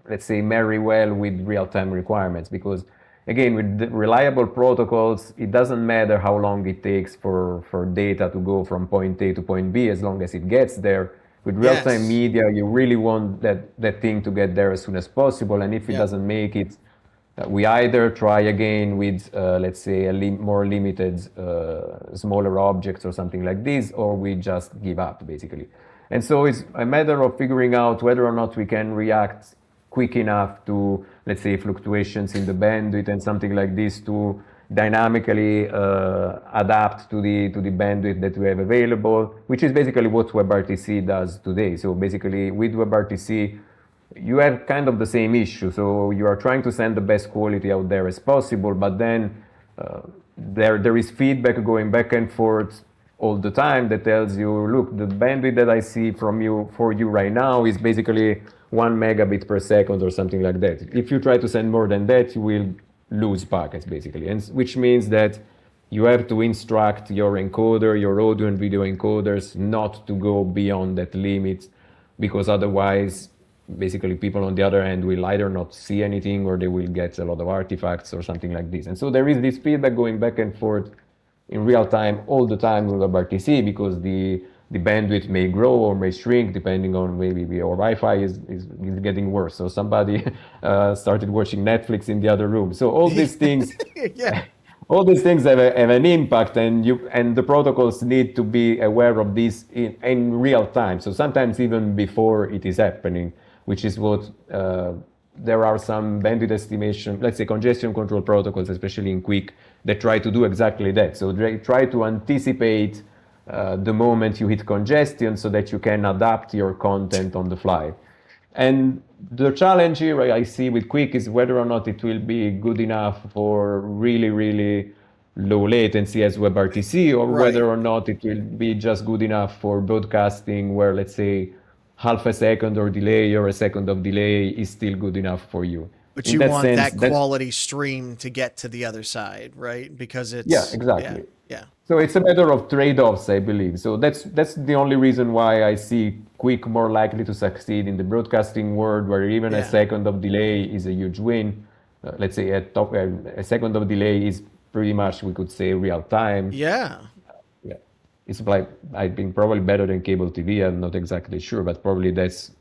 S1: let's say, marry well with real-time requirements. Because, again, with the reliable protocols, it doesn't matter how long it takes for data to go from point A to point B, as long as it gets there. With real-time media, you really want that thing to get there as soon as possible. And if it doesn't make it, we either try again with, let's say, more limited, smaller objects or something like this, or we just give up, basically. And so it's a matter of figuring out whether or not we can react quick enough to, let's say, fluctuations in the bandwidth and something like this to dynamically adapt to the bandwidth that we have available, which is basically what WebRTC does today. So basically, with WebRTC, you have kind of the same issue. So you are trying to send the best quality out there as possible, but then there is feedback going back and forth all the time that tells you, look, the bandwidth that I see for you right now is basically 1 megabit per second or something like that. If you try to send more than that, you will lose packets, basically, and which means that you have to instruct your encoder, your audio and video encoders, not to go beyond that limit, because otherwise, basically, people on the other end will either not see anything or they will get a lot of artifacts or something like this. And so there is this feedback going back and forth in real time all the time with WebRTC, because the bandwidth may grow or may shrink depending on maybe your Wi-Fi is getting worse. So somebody started watching Netflix in the other room. So all these things, all these things have an impact, and the protocols need to be aware of this in real time. So sometimes even before it is happening, which is what there are some bandwidth estimation, let's say congestion control protocols, especially in QUIC, that try to do exactly that. So they try to anticipate the moment you hit congestion so that you can adapt your content on the fly. And the challenge here I see with QUIC is whether or not it will be good enough for really, really low latency as WebRTC, or whether or not it will be just good enough for broadcasting where, let's say, half a second or delay or a second of delay is still good enough for you.
S2: But you want that quality stream to get to the other side, right? Because it's...
S1: Yeah, exactly. Yeah. So it's a matter of trade-offs, I believe. So that's the only reason why I see QUIC more likely to succeed in the broadcasting world, where even a second of delay is a huge win. Let's say a second of delay is pretty much, we could say, real time.
S2: Yeah.
S1: It's like, I think, probably better than cable TV. I'm not exactly sure, but probably that's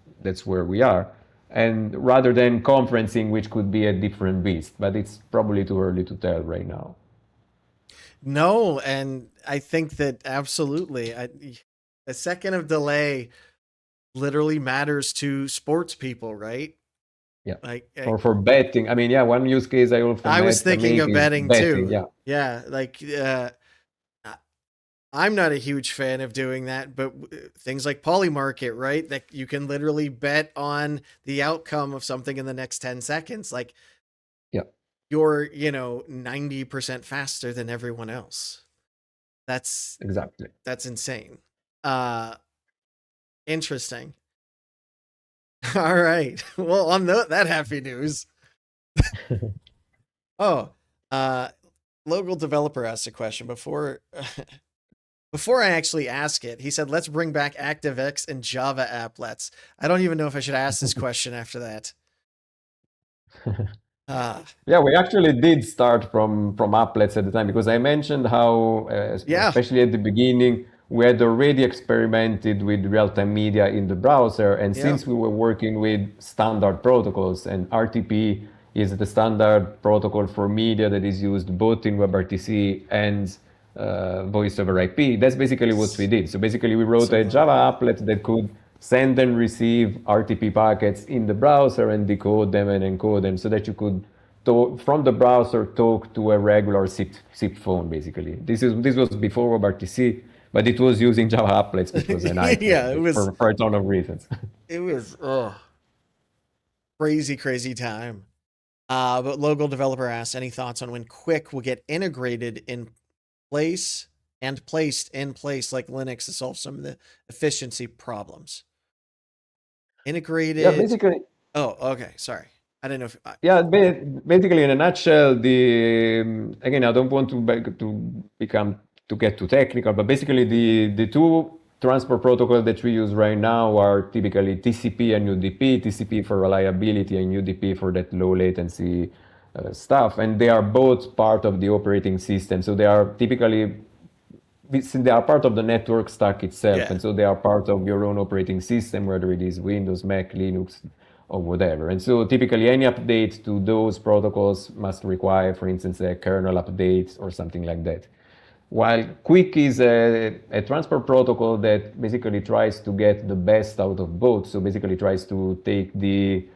S1: where we are. And rather than conferencing, which could be a different beast, but it's probably too early to tell right now.
S2: No, and I think that absolutely, a second of delay literally matters to sports people, right?
S1: Yeah. Or for betting. I mean, yeah, one use case I was
S2: thinking of betting too.
S1: Yeah.
S2: Yeah, like I'm not a huge fan of doing that, but things like Polymarket, right? That you can literally bet on the outcome of something in the next 10 seconds. Like
S1: Yeah,
S2: you're, 90% faster than everyone else. That's
S1: exactly.
S2: insane. Interesting. All right. Well, on that happy news. Oh, local developer asked a question before before I actually ask it. He said, "Let's bring back ActiveX and Java applets." I don't even know if I should ask this question after that.
S1: Yeah, we actually did start from applets at the time because I mentioned how,
S2: Yeah.
S1: especially at the beginning, we had already experimented with real-time media in the browser, and
S2: Yeah.
S1: since we were working with standard protocols, and RTP is the standard protocol for media that is used both in WebRTC and voice over IP, that's basically what we did. So basically, we wrote a Java applet that could send and receive RTP packets in the browser and decode them and encode them so that you could from the browser talk to a regular SIP phone. Basically, this was before WebRTC, but it was using Java applets, which was a nightmare.
S2: Yeah, it was
S1: for a ton of reasons.
S2: It was crazy time. But local developer asks, any thoughts on when QUIC will get integrated in place and placed in place like Linux to solve some of the efficiency problems? Integrated.
S1: Yeah, basically.
S2: Oh, okay. Sorry, I didn't know if.
S1: Yeah, basically, in a nutshell, again, I don't want to get too technical, but basically, the two transport protocols that we use right now are typically TCP and UDP. TCP for reliability and UDP for that low latency stuff, and they are both part of the operating system. So they are typically they are part of the network stack itself,
S2: Yeah.
S1: and so they are part of your own operating system, whether it is Windows, Mac, Linux, or whatever. And so typically any update to those protocols must require, for instance, a kernel update or something like that. While QUIC is a transport protocol that basically tries to get the best out of both, so basically tries to take the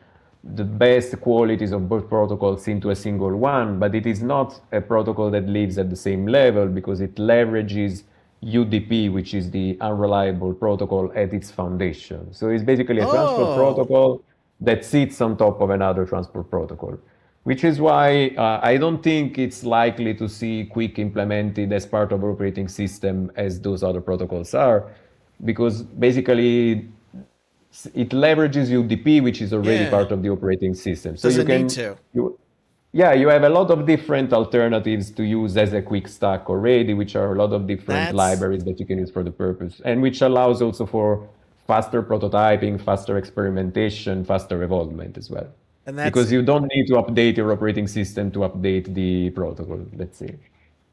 S1: best qualities of both protocols into a single one, but it is not a protocol that lives at the same level because it leverages UDP, which is the unreliable protocol, at its foundation. So it's basically a transport protocol that sits on top of another transport protocol, which is why I don't think it's likely to see QUIC implemented as part of operating system as those other protocols are, because basically it leverages UDP, which is already part of the operating system. So
S2: you can
S1: you have a lot of different alternatives to use as a QUIC stack already, which are a lot of different libraries that you can use for the purpose, and which allows also for faster prototyping, faster experimentation, faster evolvement as well. And because you don't need to update your operating system to update the protocol, let's say.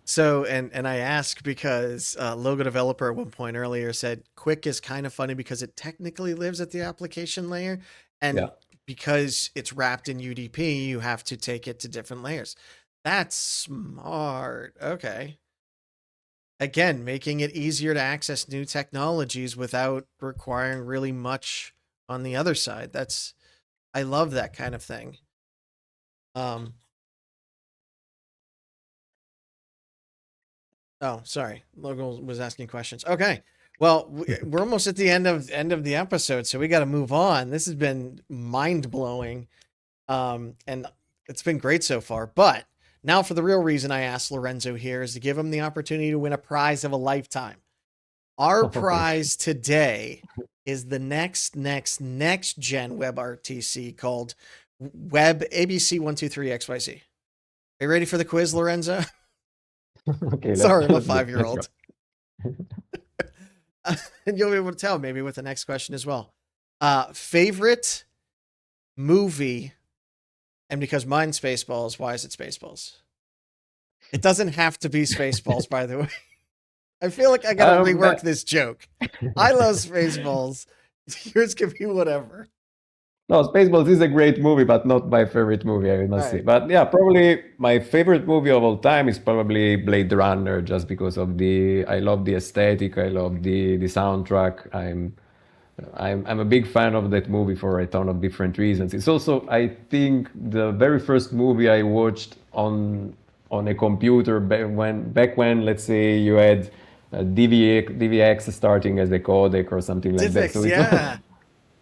S2: So, and I ask because Logo Developer at one point earlier said QUIC is kind of funny because it technically lives at the application layer, and because it's wrapped in UDP, you have to take it to different layers. That's smart. Okay. Again, making it easier to access new technologies without requiring really much on the other side. I love that kind of thing. Oh, sorry. Logo was asking questions. Okay. Well, we're almost at the end of the episode, so we got to move on. This has been mind-blowing. And it's been great so far. But now for the real reason I asked Lorenzo here is to give him the opportunity to win a prize of a lifetime. Our prize today is the next gen WebRTC called Web ABC 123XYZ. Are you ready for the quiz, Lorenzo?
S1: Okay.
S2: Sorry, I'm a 5-year-old. And you'll be able to tell maybe with the next question as well. Favorite movie, and because mine's Spaceballs, why is it Spaceballs? It doesn't have to be Spaceballs, by the way. I feel like I gotta rework this joke. I love Spaceballs. Yours can be whatever.
S1: No, Spaceballs is a great movie, but not my favorite movie, I must say. But yeah, probably my favorite movie of all time is probably Blade Runner, just because of I love the aesthetic, I love the soundtrack. I'm a big fan of that movie for a ton of different reasons. It's also, I think, the very first movie I watched on a computer back when, let's say, you had DVX starting as a codec or something like that.
S2: Diffix,
S1: So it's
S2: yeah.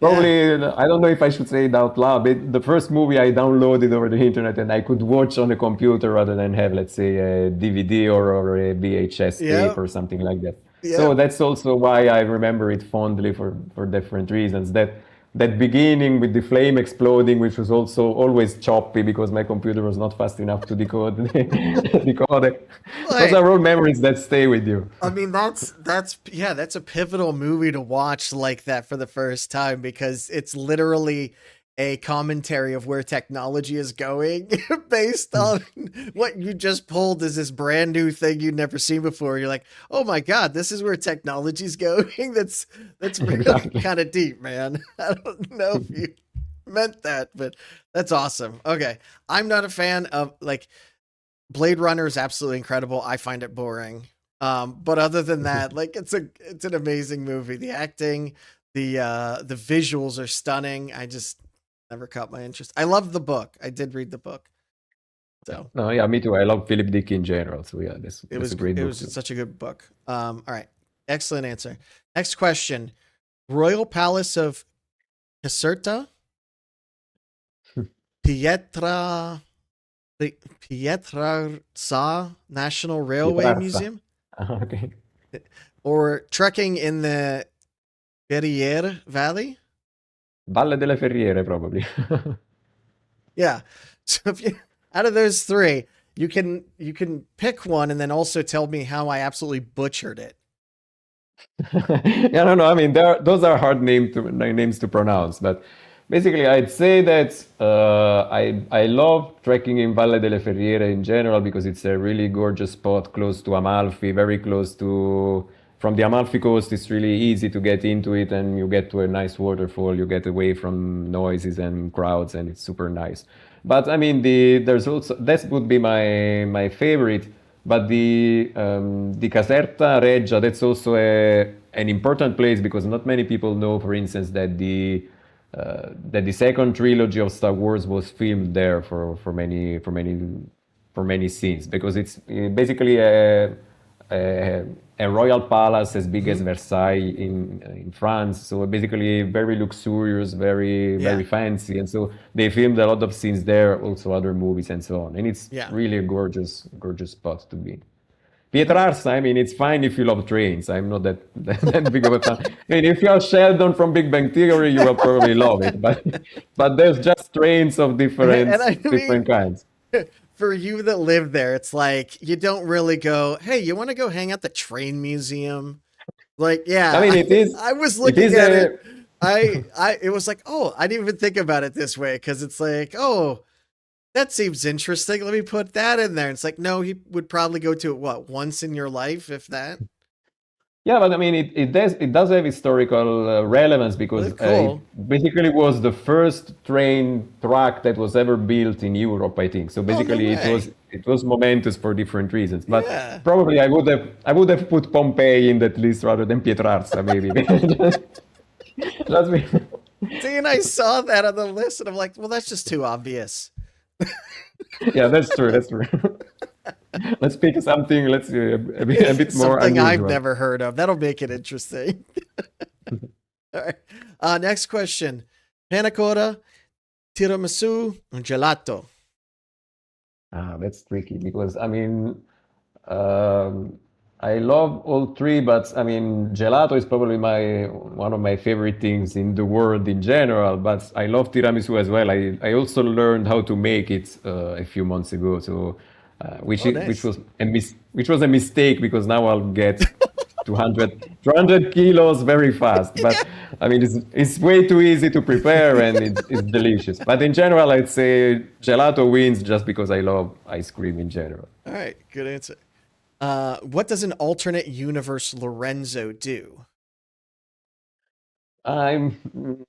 S2: Yeah.
S1: probably, I don't know if I should say it out loud, but the first movie I downloaded over the internet and I could watch on a computer rather than have, let's say, a DVD or a VHS tape
S2: Yep.
S1: or something like that. So
S2: Yep.
S1: that's also why I remember it fondly for different reasons. That beginning with the flame exploding, which was also always choppy because my computer was not fast enough to decode decode it. Those
S2: Like,
S1: are all memories that stay with you.
S2: I mean, that's a pivotal movie to watch like that for the first time because it's literally a commentary of where technology is going based on what you just pulled as this brand new thing you'd never seen before. You're like, oh my God, this is where technology's going. That's really
S1: Exactly.
S2: kind of deep, man. I don't know if you meant that, but that's awesome. Okay. I'm not a fan of like Blade Runner is absolutely incredible. I find it boring. But other than that, like it's an amazing movie. The acting, the visuals are stunning. I just never caught my interest. I love the book. I did read the book. So
S1: No, yeah, me too. I love Philip Dick in general. So yeah, that's a great
S2: it
S1: book
S2: was
S1: too.
S2: such a good book. All right. Excellent answer. Next question. Royal Palace of Caserta, Pietra Pietrarsa National Railway
S1: Pietrarsa.
S2: Museum,
S1: Okay.
S2: or trekking in the Ferriere Valley?
S1: Valle delle Ferriere, probably.
S2: Yeah. So if you out of those three, you can pick one and then also tell me how I absolutely butchered it.
S1: Yeah, no. I mean, those are hard names to pronounce, but basically, I'd say that I love trekking in Valle delle Ferriere in general because it's a really gorgeous spot close to Amalfi, very close to from the Amalfi Coast. It's really easy to get into it, and you get to a nice waterfall. You get away from noises and crowds, and it's super nice. But I mean, there's also that would be my favorite. But the Caserta Reggia, that's also an important place because not many people know, for instance, that the second trilogy of Star Wars was filmed there for many scenes because it's basically a, a royal palace as big as
S2: Hmm.
S1: Versailles in France. So basically very luxurious,
S2: Yeah.
S1: very fancy, and so they filmed a lot of scenes there, also other movies and so on. And it's
S2: Yeah.
S1: really a gorgeous spot to be.
S2: All right.
S1: Pietrarsa, I mean, it's fine if you love trains. I'm not that big of a fan. I mean, if you're Sheldon from Big Bang Theory, you will probably love it. But there's just trains of
S2: And I
S1: different
S2: mean,
S1: kinds.
S2: for you that live there, it's like you don't really go, hey, you want to go hang out the train museum? Like,
S1: I
S2: yeah,
S1: mean,
S2: I was
S1: it
S2: looking
S1: is
S2: at it.
S1: a
S2: It was like, oh, I didn't even think about it this way because it's like, oh, that seems interesting. Let me put that in there. It's like, no, he would probably go to it, what, once in your life, if that?
S1: Yeah, but I mean, it does have historical relevance
S2: Well,
S1: because
S2: that's cool.
S1: it basically was the first train track that was ever built in Europe, I think. So
S2: Oh, no
S1: basically,
S2: way.
S1: it was momentous for different reasons. But
S2: Yeah.
S1: probably I would have put Pompeii in that list rather than Pietrarsa, maybe. Just be-
S2: See, and I saw that on the list, and I'm like, well, that's just too obvious.
S1: yeah, that's true. That's true. Let's pick something. Let's a bit more
S2: Something I've
S1: unusual.
S2: never heard of. That'll make it interesting. All right. Next question. Panna cotta, tiramisu, and gelato.
S1: Ah, that's tricky because I mean, um, I love all three, but I mean, gelato is probably my one of my favorite things in the world in general. But I love tiramisu as well. I also learned how to make it a few months ago, so
S2: Oh,
S1: which
S2: nice.
S1: was which was a mistake because now I'll get 200 kilos very fast.
S2: Yeah.
S1: But I mean, it's way too easy to prepare and it's delicious. But in general, I'd say gelato wins just because I love ice cream in general.
S2: All right. Good answer. What does an alternate universe Lorenzo do?
S1: I'm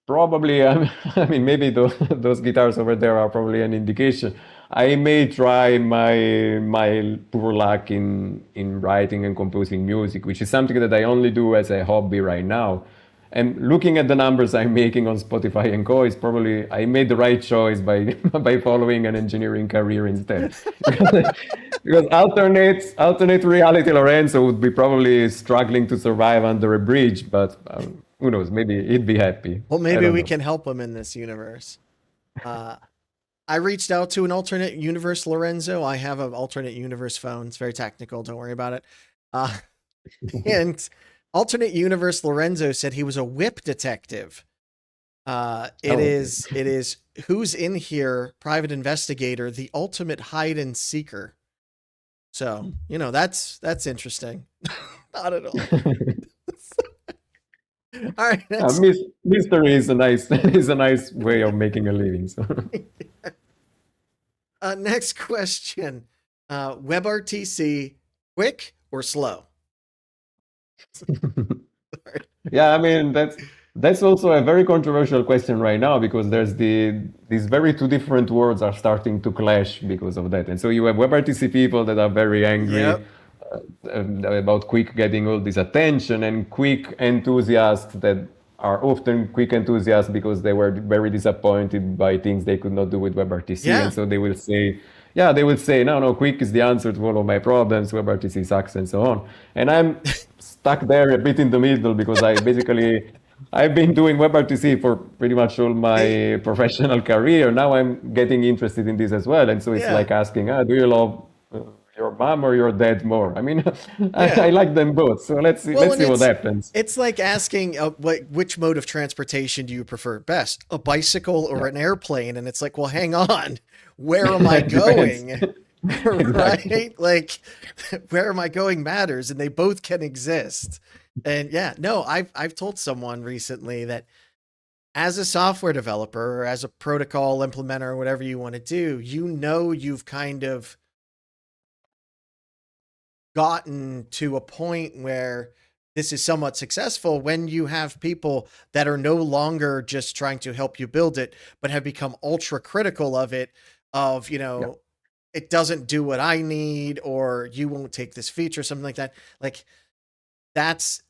S1: probably, I mean, maybe those guitars over there are probably an indication. I may try my poor luck in writing and composing music, which is something that I only do as a hobby right now. And looking at the numbers I'm making on Spotify and Co, is probably I made the right choice by by following an engineering career instead. Because alternate reality Lorenzo would be probably struggling to survive under a bridge, but who knows? Maybe he'd be happy.
S2: Well, maybe we can help him in this universe. I reached out to an alternate universe Lorenzo. I have an alternate universe phone. It's very technical. Don't worry about it. And alternate universe Lorenzo said he was a whip detective. It is who's in here, private investigator, the ultimate hide and seeker. So, you know, that's interesting. Not at all. All right.
S1: Mystery is a nice way of making a living. So.
S2: Next question. WebRTC, quick or slow?
S1: Yeah, I mean that's also a very controversial question right now, because there's these very two different words are starting to clash because of that. And so you have WebRTC people that are very angry about QUIC getting all this attention, and QUIC enthusiasts that are often QUIC enthusiasts because they were very disappointed by things they could not do with WebRTC.
S2: Yeah.
S1: And so they will say, no, QUIC is the answer to all of my problems, WebRTC sucks, and so on. And I'm stuck there a bit in the middle, because I've been doing WebRTC for pretty much all my professional career. Now I'm getting interested in this as well. And so it's like asking, do you love your mom or your dad more? I mean, I like them both. So let's see what happens.
S2: It's like asking which mode of transportation do you prefer best, a bicycle or an airplane? And it's like, well, hang on, where am I going? Right? Like, where am I going matters, and they both can exist. And I've told someone recently that as a software developer or as a protocol implementer or whatever you want to do, you've kind of gotten to a point where this is somewhat successful when you have people that are no longer just trying to help you build it, but have become ultra critical of it, it doesn't do what I need, or you won't take this feature, something like that. Like that's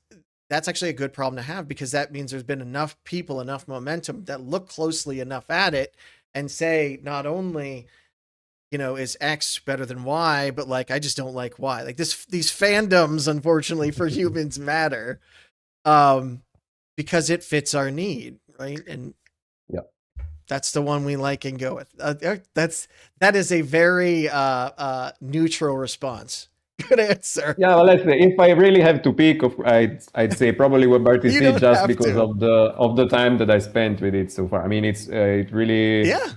S2: actually a good problem to have, because that means there's been enough people, enough momentum that look closely enough at it and say, not only, is X better than Y, but like, I just don't like Y. Like these fandoms, unfortunately for humans matter, because it fits our need. Right. And that's the one we like and go with. That is a very neutral response. Good answer.
S1: Yeah, well, let's say if I really have to pick, I'd say probably WebRTC, just because of the time that I spent with it so far. I mean, it really.
S2: Yeah.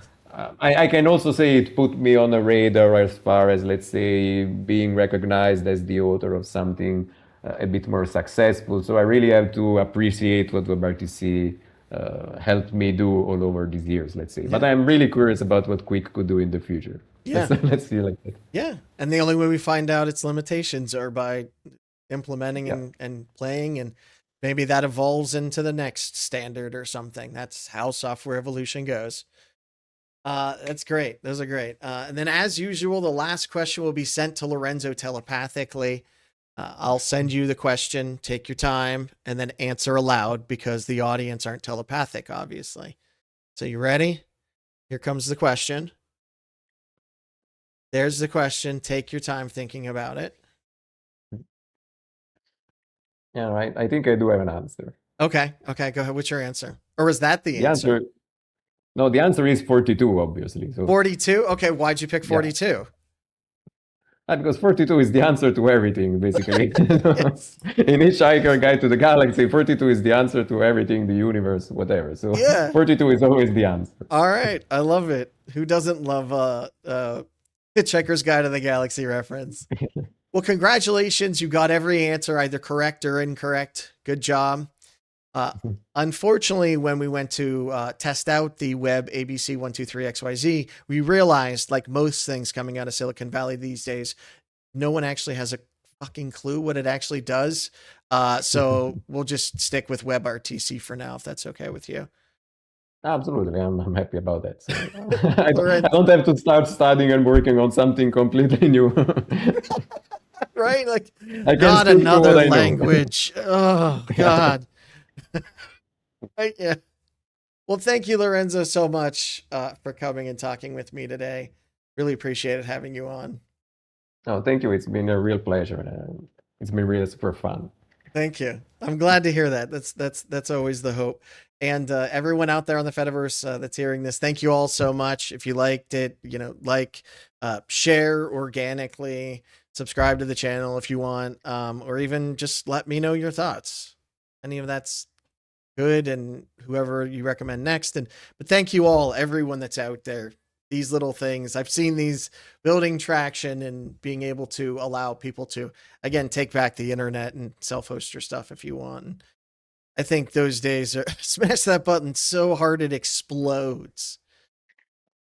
S1: I can also say it put me on a radar as far as, let's say, being recognized as the author of something a bit more successful. So I really have to appreciate what WebRTC helped me do all over these years, let's say. Yeah. But I'm really curious about what QUIC could do in the future.
S2: Yeah.
S1: Let's see like that.
S2: Yeah. And the only way we find out its limitations are by implementing and playing, and maybe that evolves into the next standard or something. That's how software evolution goes. That's great. Those are great. And then as usual, the last question will be sent to Lorenzo telepathically. I'll send you the question, take your time, and then answer aloud, because the audience aren't telepathic, obviously. So you ready? Here comes the question. There's the question. Take your time thinking about it.
S1: Yeah, right. I think I do have an answer.
S2: Okay. Go ahead. What's your answer? Or is that the answer?
S1: No, the answer is 42, obviously. So
S2: 42? Okay, why'd you pick 42?
S1: Because 42 is the answer to everything, basically. Yes. In Hitchhiker Guide to the Galaxy, 42 is the answer to everything, the universe, whatever. So 42 is always the answer.
S2: All right, I love it. Who doesn't love Hitchhiker's Guide to the Galaxy reference? Well, congratulations. You got every answer, either correct or incorrect. Good job. Unfortunately, when we went to test out the web ABC 123XYZ, we realized, like most things coming out of Silicon Valley these days, no one actually has a fucking clue what it actually does. So we'll just stick with WebRTC for now, if that's okay with you.
S1: Absolutely. I'm happy about that. So, I don't have to start studying and working on something completely new.
S2: Right? Like, not another language. Oh, God. Right? Yeah. Well, thank you, Lorenzo, so much for coming and talking with me today. Really appreciated having you on.
S1: Oh, thank you. It's been a real pleasure. It's been really super fun.
S2: Thank you. I'm glad to hear that. That's always the hope. And everyone out there on the Fediverse that's hearing this, thank you all so much. If you liked it, share organically, subscribe to the channel if you want, or even just let me know your thoughts. Any of that's good, and whoever you recommend next. But thank you all, everyone that's out there. These little things, I've seen these building traction and being able to allow people to, again, take back the internet and self-host your stuff if you want. And I think those days are smash that button so hard it explodes.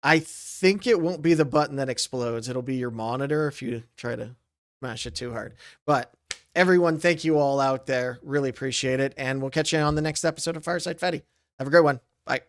S2: I think it won't be the button that explodes. It'll be your monitor if you try to smash it too hard. But everyone, thank you all out there. Really appreciate it. And we'll catch you on the next episode of Fireside Fetty. Have a great one. Bye.